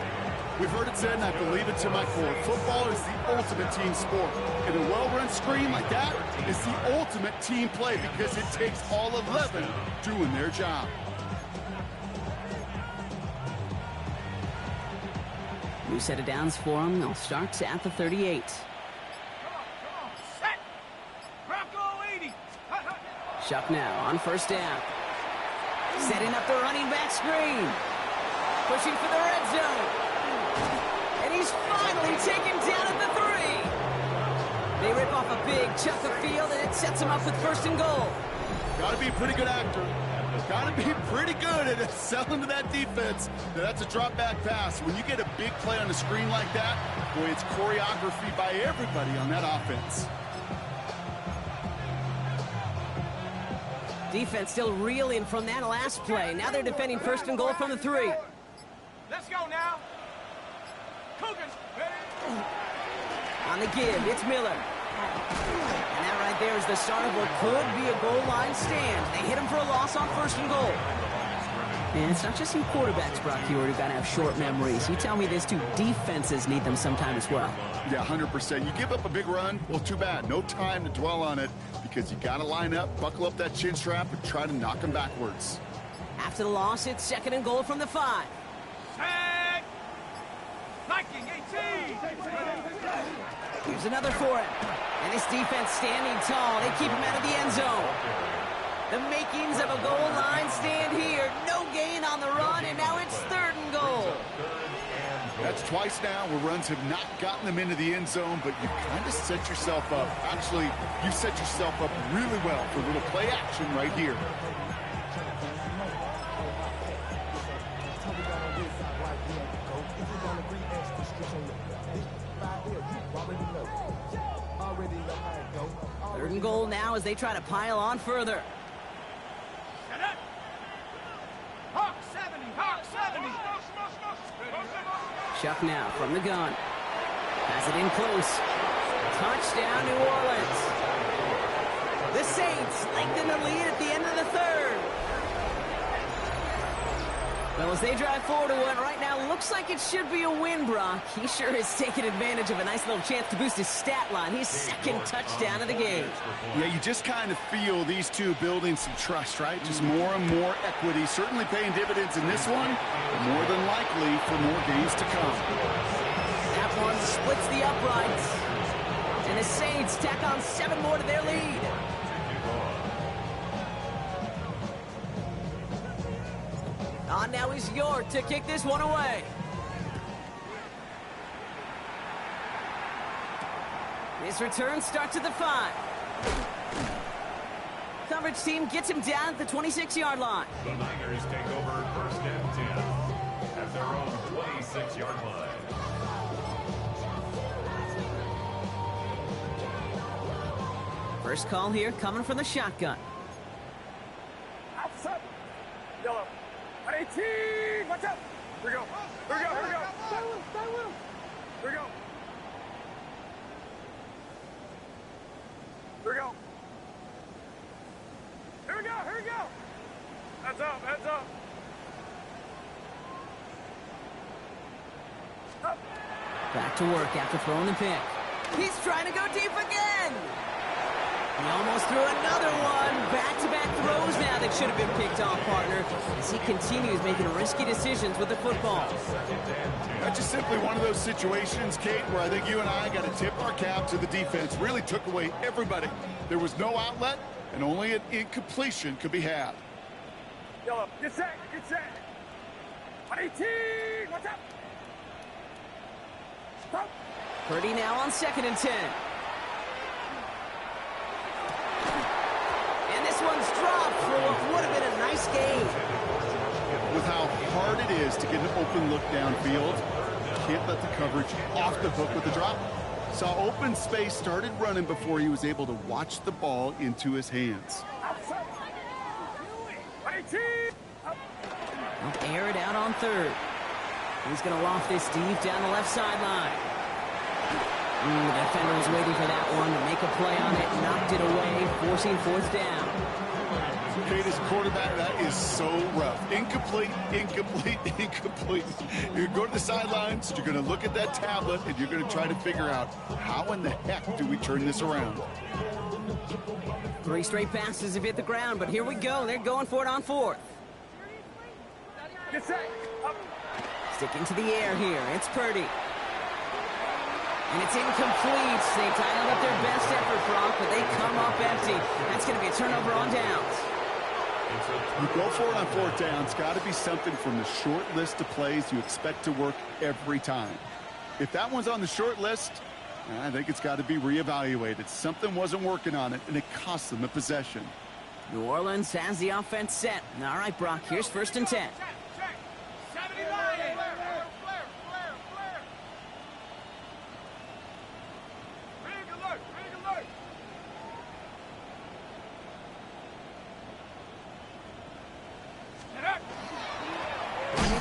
We've heard it said, and I believe it to my core, football is the ultimate team sport. And a well-run screen like that is the ultimate team play because it takes all 11 doing their job. New set of downs for them. They'll start at the 38. Come on, set. Bronco 80. Shuck now on 1st down. Setting up the running back screen. Pushing for the red zone. And he's finally taken down at the 3. They rip off a big chunk of field, and it sets him up with 1st and goal. Got to be a pretty good actor. Got to be pretty good at selling to that defense. Now, that's a drop back pass. When you get a big play on the screen like that, boy, it's choreography by everybody on that offense. Defense still reeling from that last play. Now they're defending 1st and goal from the 3. Let's go now. Cougars, ready? On the give, it's Miller. And that right there is the start of what could be a goal line stand. They hit him for a loss on 1st and goal. And it's not just you quarterbacks, Brock Huard, who got to have short memories. You tell me this too, defenses need them sometime as well. Yeah, 100%. You give up a big run, well, too bad. No time to dwell on it because you got to line up, buckle up that chin strap, and try to knock them backwards. After the loss, it's 2nd and goal from the 5. Set! Viking 18! Here's another for him. And his defense standing tall. They keep him out of the end zone. The makings of a goal line stand here. No gain on the run, and now it's 3rd and goal. That's twice now where runs have not gotten them into the end zone, but you kind of set yourself up. Actually, you set yourself up really well for a little play action right here. Third and goal now as they try to pile on further. Hawk 70! Hawk 70! Chuck now from the gun. Has it in close. Touchdown, New Orleans. The Saints lengthen the lead at the end of the 3rd. Well, as they drive forward to what right now looks like it should be a win, Brock. He sure is taking advantage of a nice little chance to boost his stat line. His 2nd touchdown of the game. Yeah, you just kind of feel these two building some trust, right? Just more and more equity. Certainly paying dividends in this one. More than likely for more games to come. That one splits the uprights. And the Saints tack on 7 more to their lead. On now is York to kick this one away. His return starts at the 5. Coverage team gets him down at the 26-yard line. The Niners take over 1st and 10 at their own 26-yard line. First call here coming from the shotgun. Outside! Yellow! 18! Watch out! Here we go! Here we go! Here we go! Stay with him! Stay with him! Here we go! Here we go! Here we go! Here we go! Heads up! Heads up! Up! Back to work after throwing the pick. He's trying to go deep again! He almost threw another one. Back-to-back throws now that should have been picked off, partner, as he continues making risky decisions with the football. That's just simply one of those situations, Kate, where I think you and I got to tip our cap to the defense. Really took away everybody. There was no outlet, and only an incompletion could be had. Yellow! Get set! Get set! 18! Watch out! Stop! Purdy now on 2nd and 10. This one's dropped for what would have been a nice game. With how hard it is to get an open look downfield, can't let the coverage off the hook with the drop. Saw open space, started running before he was able to watch the ball into his hands. He'll air it out on 3rd. He's going to loft this deep down the left sideline. The defender was waiting for that one to make a play on it, knocked it away, forcing 4th down. Kate, as quarterback, that is so rough. Incomplete, incomplete, incomplete. You're going to go to the sidelines, you're going to look at that tablet, and you're going to try to figure out how in the heck do we turn this around. 3 straight passes have hit the ground, but here we go. They're going for it on 4th. Get set! Up! Sticking to the air here. It's Purdy. And it's incomplete. They dialed up their best effort, Brock, but they come up empty. That's going to be a turnover on downs. You go for it on 4th down. It's got to be something from the short list of plays you expect to work every time. If that one's on the short list, I think it's got to be reevaluated. Something wasn't working on it, and it cost them a possession. New Orleans has the offense set. All right, Brock, here's 1st and 10.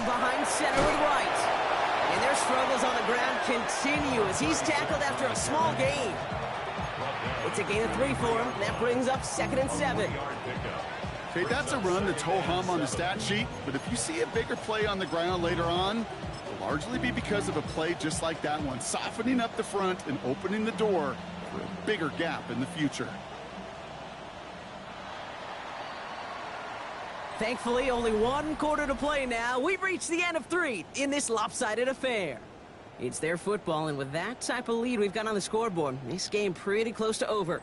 Behind center and right. And their struggles on the ground continue as he's tackled after a small gain. It's a gain of 3 for him. That brings up 2nd and 7. Okay, that's a run that's ho-hum on the stat sheet, but if you see a bigger play on the ground later on, it'll largely be because of a play just like that one, softening up the front and opening the door for a bigger gap in the future. Thankfully, only one quarter to play now. We've reached the end of 3 in this lopsided affair. It's their football, and with that type of lead we've got on the scoreboard, this game pretty close to over.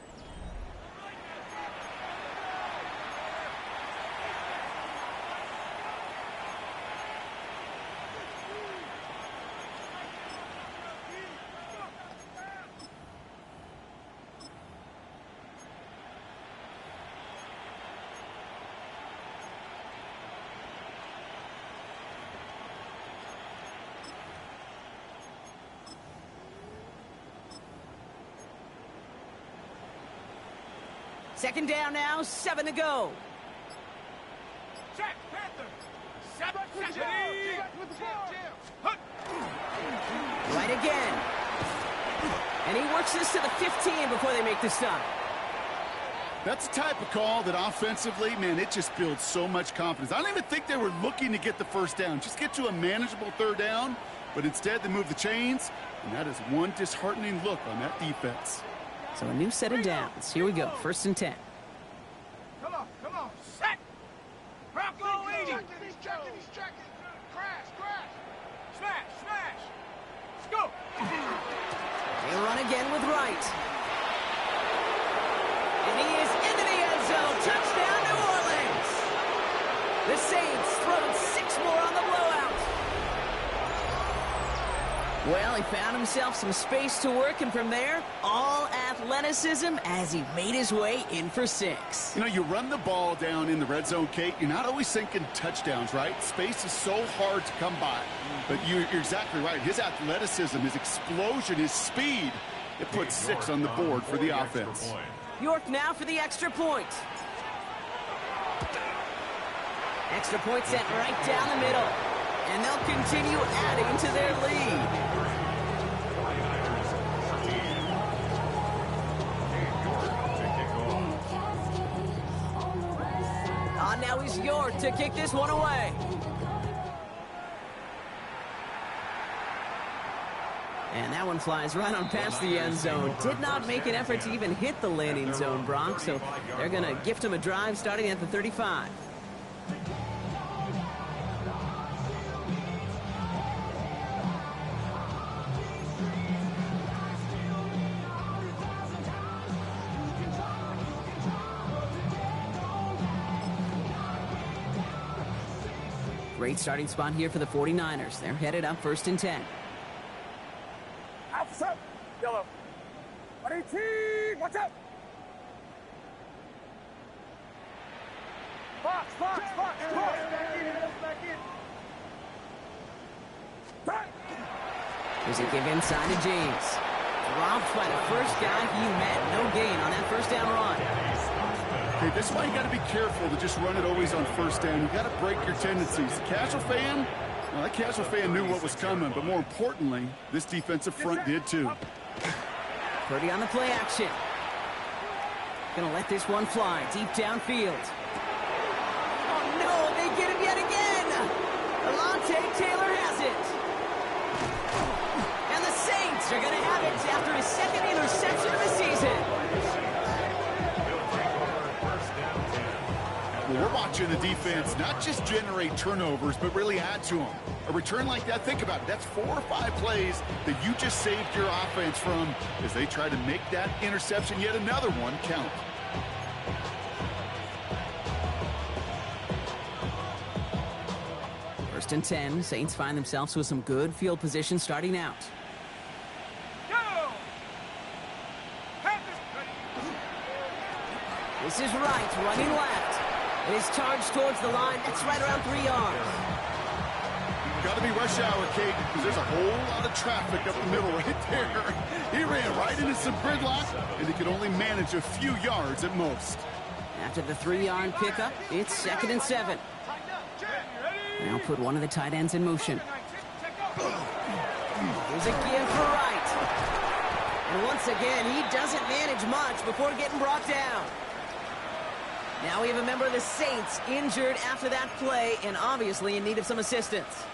Second down now, 7 to go. Check, Panther. 7 seconds. Right again. And he works this to the 15 before they make the stop. That's the type of call that offensively, man, it just builds so much confidence. I don't even think they were looking to get the first down. Just get to a manageable third down, but instead they move the chains, and that is one disheartening look on that defense. So a new set of downs. Here we go, 1st and 10. Come on, set. Bronco 80. He's checking. Crash. Smash. Let's go. They run again with Wright. And he is into the end zone. Touchdown, New Orleans. The Saints throwing 6 more on the blowout. Well, he found himself some space to work, and from there, all athleticism as he made his way in for 6. You know, you run the ball down in the red zone, Kate, you're not always thinking touchdowns, right? Space is so hard to come by. But you're exactly right. His athleticism, his explosion, his speed, it puts 6 on the board for the offense. York now for the extra point. Extra point sent right down the middle. And they'll continue adding to their lead. Now is York to kick this one away. And that one flies right on past the end zone. Did not make an effort to even hit the landing zone, Brock, so they're going to gift him a drive starting at the 35. Great starting spot here for the 49ers. They're headed up 1st and 10. Outside. Yellow. 118. Watch out. Fox. There's a give inside to James. Dropped by the first guy he met. No gain on that first down run. Okay, this is why you got to be careful to just run it always on 1st down. You got to break your tendencies. The casual fan, well, that casual fan knew what was coming, but more importantly, this defensive front did too. Purdy on the play action. Gonna let this one fly deep downfield. Oh no, they get him yet again. Alontae Taylor has it. And the Saints are gonna have it after his 2nd interception of the season. Well, we're watching the defense not just generate turnovers, but really add to them. A return like that, think about it. That's 4 or 5 plays that you just saved your offense from as they try to make that interception, yet another one, count. First and 10, Saints find themselves with some good field position starting out. This is Wright running left. It is charged towards the line. That's right around 3 yards. Got to be rush hour, Kate, because there's a whole lot of traffic up the middle right there. He ran right into some gridlock, and he could only manage a few yards at most. After the 3-yard pickup, it's 2nd and 7. Now put one of the tight ends in motion. Here's a give for Wright. And once again, he doesn't manage much before getting brought down. Now we have a member of the Saints injured after that play and obviously in need of some assistance.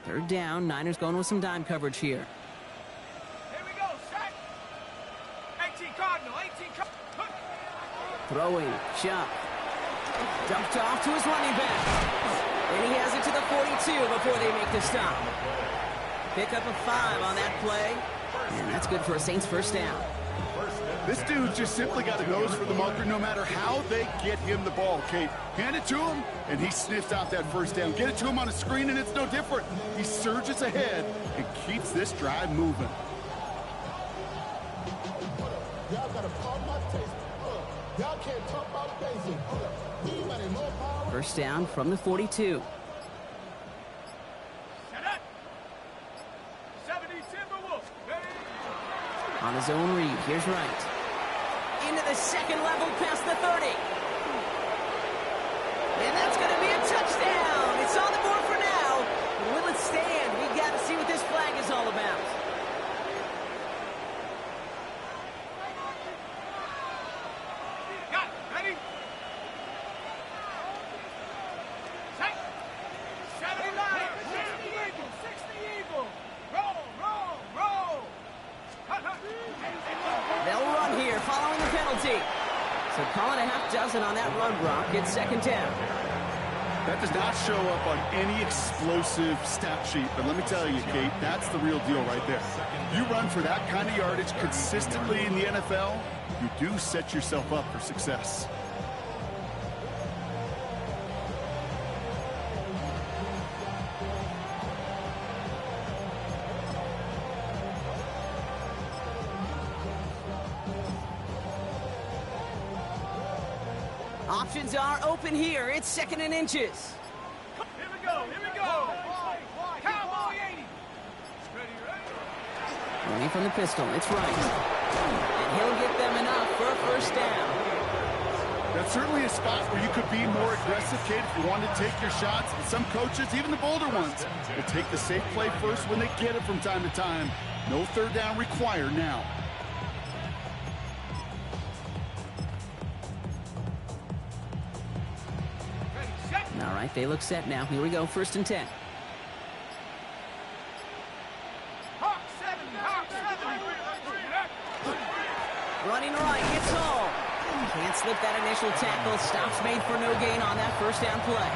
Third down, Niners going with some dime coverage here. Here we go, set. 18 Cardinal, 18 Cardinal. Throwing, Chubb. Dumped off to his running back. And he has it to the 42 before they make the stop. Pick up a 5 on that play. And that's good for a Saints first down. This dude just simply got a nose for the marker no matter how they get him the ball, Kate. Hand it to him, and he sniffs out that first down. Get it to him on a screen, and it's no different. He surges ahead and keeps this drive moving. Y'all gotta call my taste. Y'all can't talk about basic. Anybody more power? First down from the 42. Set up. 70 Timberwolves. On his own read, here's Wright. Into the second level past the 30. And that's going to be a touchdown. It's on the board for now. Will it stand? We got to see what this flag is all about. Got it. Ready? Set. 79. 60 Eagle. 60 Eagle. Roll, roll, roll. Hut, hut. They'll run here following the penalty. So call it a half dozen on that run, Brock. It's second down. That does not show up on any explosive stat sheet, but let me tell you, Kate, that's the real deal right there. You run for that kind of yardage consistently in the NFL, you do set yourself up for success. Options are open here. It's second and inches. Here we go. Here we go. Cowboy 80. Ready, ready. Running from the pistol. It's Wright. And he'll get them enough for a first down. That's certainly a spot where you could be more aggressive, Kate, if you want to take your shots. And some coaches, even the bolder ones, will take the safe play first when they get it from time to time. No third down required now. Ready, set. All right, they look set now. Here we go, first and 10. Hawk 70. Hawk 70. Running right, gets home. Can't slip that initial tackle. Stops made for no gain on that first down play.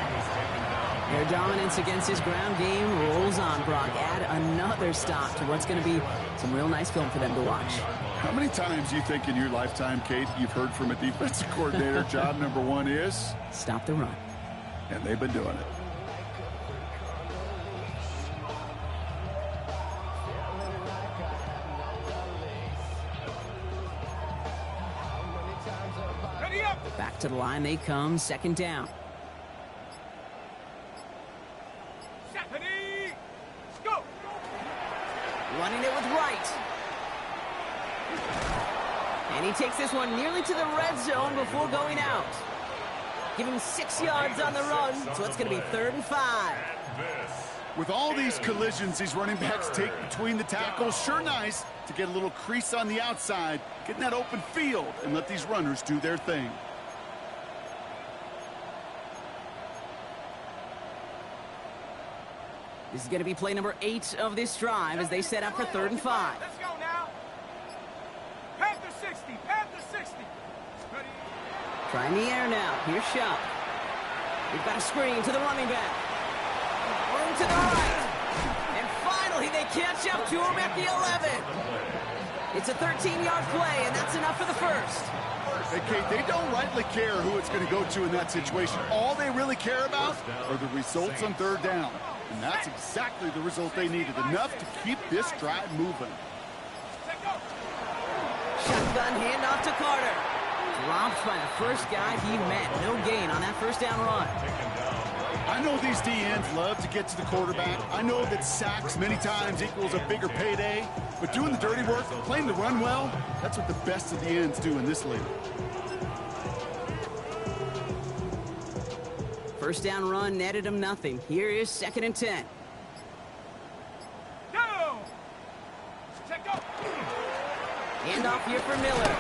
Their dominance against his ground game rolls on, Brock. Add another stop to what's going to be some real nice film for them to watch. How many times do you think in your lifetime, Kate, you've heard from a defensive coordinator, job number one is? Stop the run. And they've been doing it. Ready up. Back to the line they come, second down. Ready. Let's go. Running it with Wright. And he takes this one nearly to the red zone before going out. Give him 6 yards on the run, so it's going to be 3rd and 5. With all these collisions these running backs take between the tackles, sure nice to get a little crease on the outside, get in that open field, and let these runners do their thing. This is going to be play number 8 of this drive as they set up for 3rd and 5. Let's go now. Panther 60. Panther 60. Ready. Trying the air now. Here's Shupp. We've got a screen to the running back. Room to the right. And finally, they catch up to him at the 11. It's a 13-yard play, and that's enough for the first. Hey, Kate, they don't rightly care who it's going to go to in that situation. All they really care about are the results on 3rd down. And that's exactly the result they needed, enough to keep this drive moving. Shotgun handoff to Carter. Dropped by the first guy he met. No gain on that first down run. I know these DNs love to get to the quarterback. I know that sacks many times equals a bigger payday. But doing the dirty work, playing the run well, that's what the best of the ends do in this league. First down run netted him nothing. Here is 2nd and 10. Go! Check go! handoff here for Miller.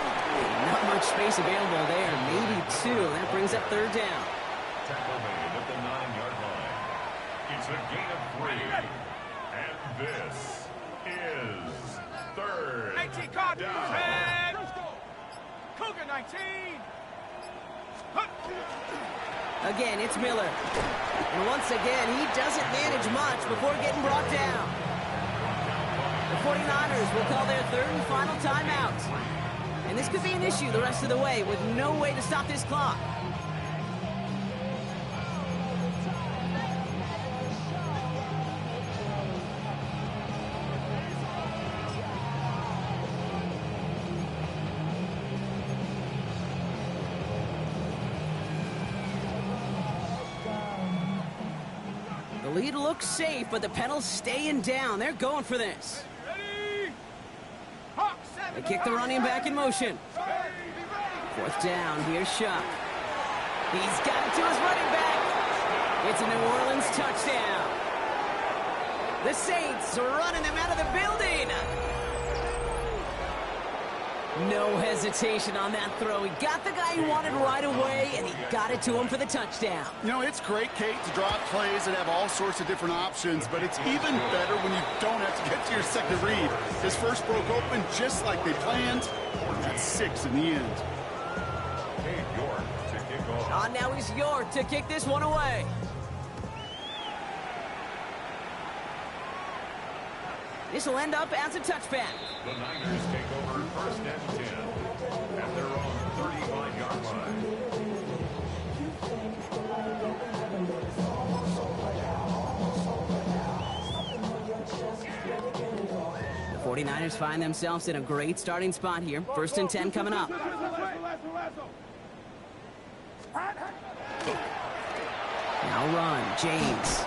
Not much space available there. Maybe 2. That brings up third down. Tackle made at the 9-yard line. It's a gain of 3. And this is third 19 card. down. Cougar 19. Again, it's Miller. And once again, he doesn't manage much before getting brought down. The 49ers will call their third and final timeout. And this could be an issue the rest of the way with no way to stop this clock. The lead looks safe, but the Penals staying down. They're going for this. They kick the running back in motion. Fourth down, here's Shuck. He's got it to his running back. It's a New Orleans touchdown. The Saints are running them out of the building. No hesitation on that throw. He got the guy he wanted right away, and he got it to him for the touchdown. You know, it's great, Kate, to draw up plays and have all sorts of different options, but it's even better when you don't have to get to your second read. His first broke open just like they planned. That's 6 in the end. Cade York to kick off. Ah, now he's York to kick this one away. This will end up as a touchback. The Niners take over first and 10 at their own 35-yard line. The 49ers find themselves in a great starting spot here. First and 10 coming up. Now run, James.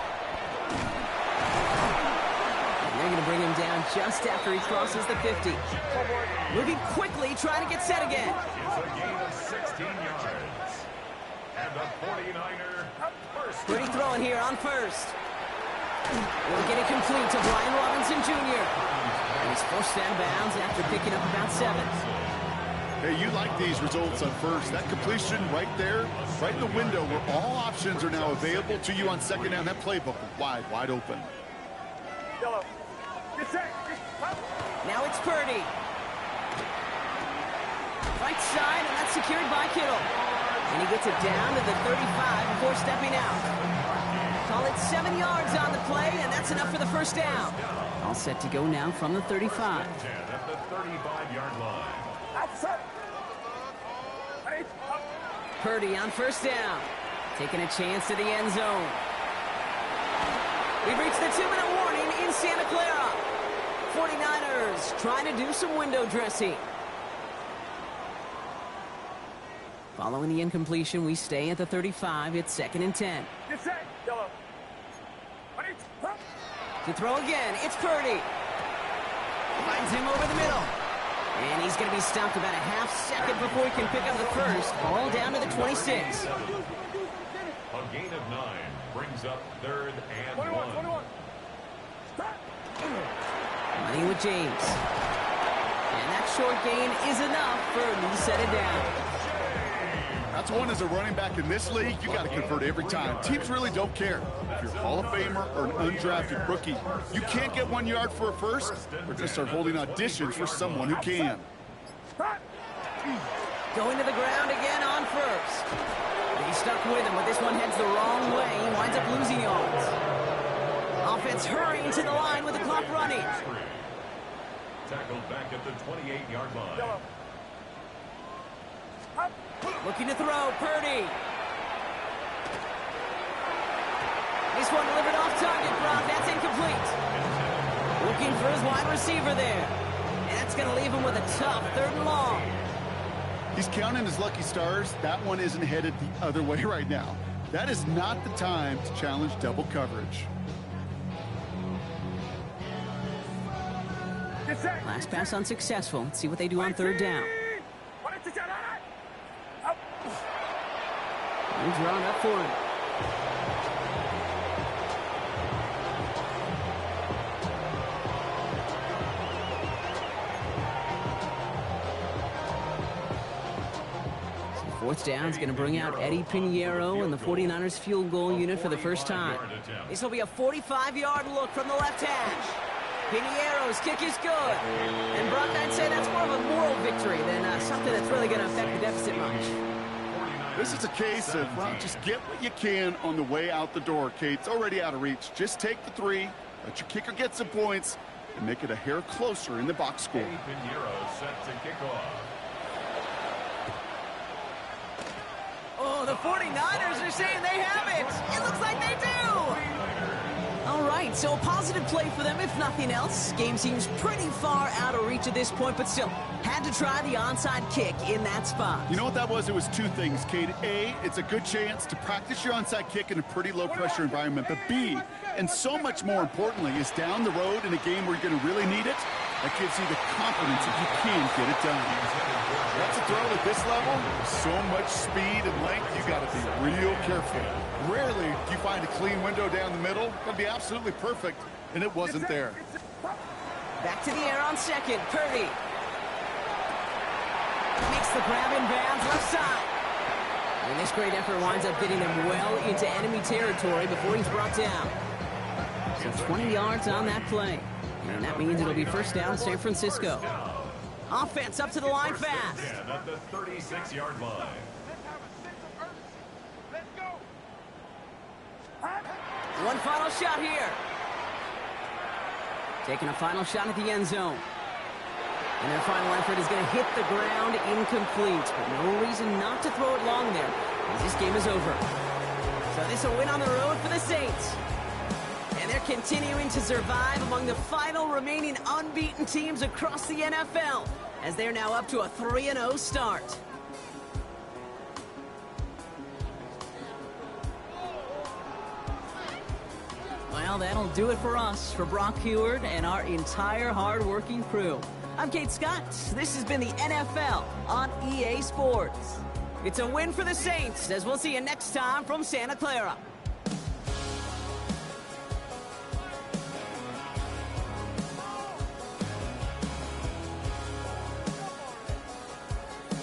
They're going to bring him down just after he crosses the 50. Moving quickly, trying to get set again. It's a gain of 16 yards. And the 49er first. Pretty throwing here on first. We'll get it complete to Brian Robinson Jr. And he's forced out of bounds after picking up about 7. Hey, you like these results on first. That completion right there, right in the window where all options are now available to you on second down. That playbook wide open. Now it's Purdy. Right side, and that's secured by Kittle. And he gets it down to the 35 before stepping out. Call it 7 yards on the play, and that's enough for the first down. All set to go now from the 35. 10 at the 35-yard line. Purdy on first down. Taking a chance to the end zone. We've reached the 2-minute warning in Santa Clara. 49ers trying to do some window dressing. Following the incompletion, we stay at the 35. It's 2nd and 10. To throw again, it's Purdy. Finds him over the middle. And he's going to be stopped about a half second before he can pick up the first. Ball down to the 26. A gain of 9 brings up 3rd and 1. Money with James. And that short gain is enough for him to set it down. That's one as a running back in this league, you got to convert every time. Teams really don't care. If you're a Hall of Famer or an undrafted rookie, you can't get 1 yard for a first, or just start holding auditions for someone who can. Going to the ground again on first. But he's stuck with him, but this one heads the wrong way. He winds up losing yards. Offense hurrying to the line with the clock running. Tackled back at the 28-yard line. Looking to throw, Purdy. This one delivered off target, Brock. That's incomplete. Looking for his wide receiver there. And that's going to leave him with a tough 3rd and long. He's counting his lucky stars. That one isn't headed the other way right now. That is not the time to challenge double coverage. Last pass unsuccessful. Let's see what they do on 3rd down. He's drawn up for him. Fourth down is going to bring out Eddie Pinheiro and the 49ers field goal unit for the first time. This will be a 45-yard look from the left hash. Pinheiro's kick is good. And Brock, I'd say that's more of a moral victory than something that's really going to affect the deficit much. This is a case of, well, just get what you can on the way out the door, Kate. It's already out of reach. Just take the 3, let your kicker get some points, and make it a hair closer in the box score. Eddie Pinheiro set to kick off. Oh, the 49ers are saying they have it. It looks like they do. All right, so a positive play for them, if nothing else. Game seems pretty far out of reach at this point, but still, had to try the onside kick in that spot. You know what that was? It was 2 things, Kate. A, it's a good chance to practice your onside kick in a pretty low-pressure environment. But B, and so much more importantly, is down the road in a game where you're going to really need it, that gives you the confidence that you can get it done. That's a throw at this level. So much speed and length, you got to be real careful. Rarely do you find a clean window down the middle. It'll be absolutely perfect, and it wasn't there. Back to the air on second. Purdy makes the grab in bounds left side. And this great effort winds up getting them well into enemy territory before he's brought down. So 20 yards on that play. And that means it'll be first down San Francisco. Offense up to the line fast. At the 36-yard line. One final shot here. Taking a final shot at the end zone. And their final effort is going to hit the ground incomplete. But no reason not to throw it long there, as this game is over. So this will win on the road for the Saints. And they're continuing to survive among the final remaining unbeaten teams across the NFL, as they're now up to a 3-0 start. Well, that'll do it for us, for Brock Huard and our entire hard-working crew. I'm Kate Scott. This has been the NFL on EA Sports. It's a win for the Saints, as we'll see you next time from Santa Clara.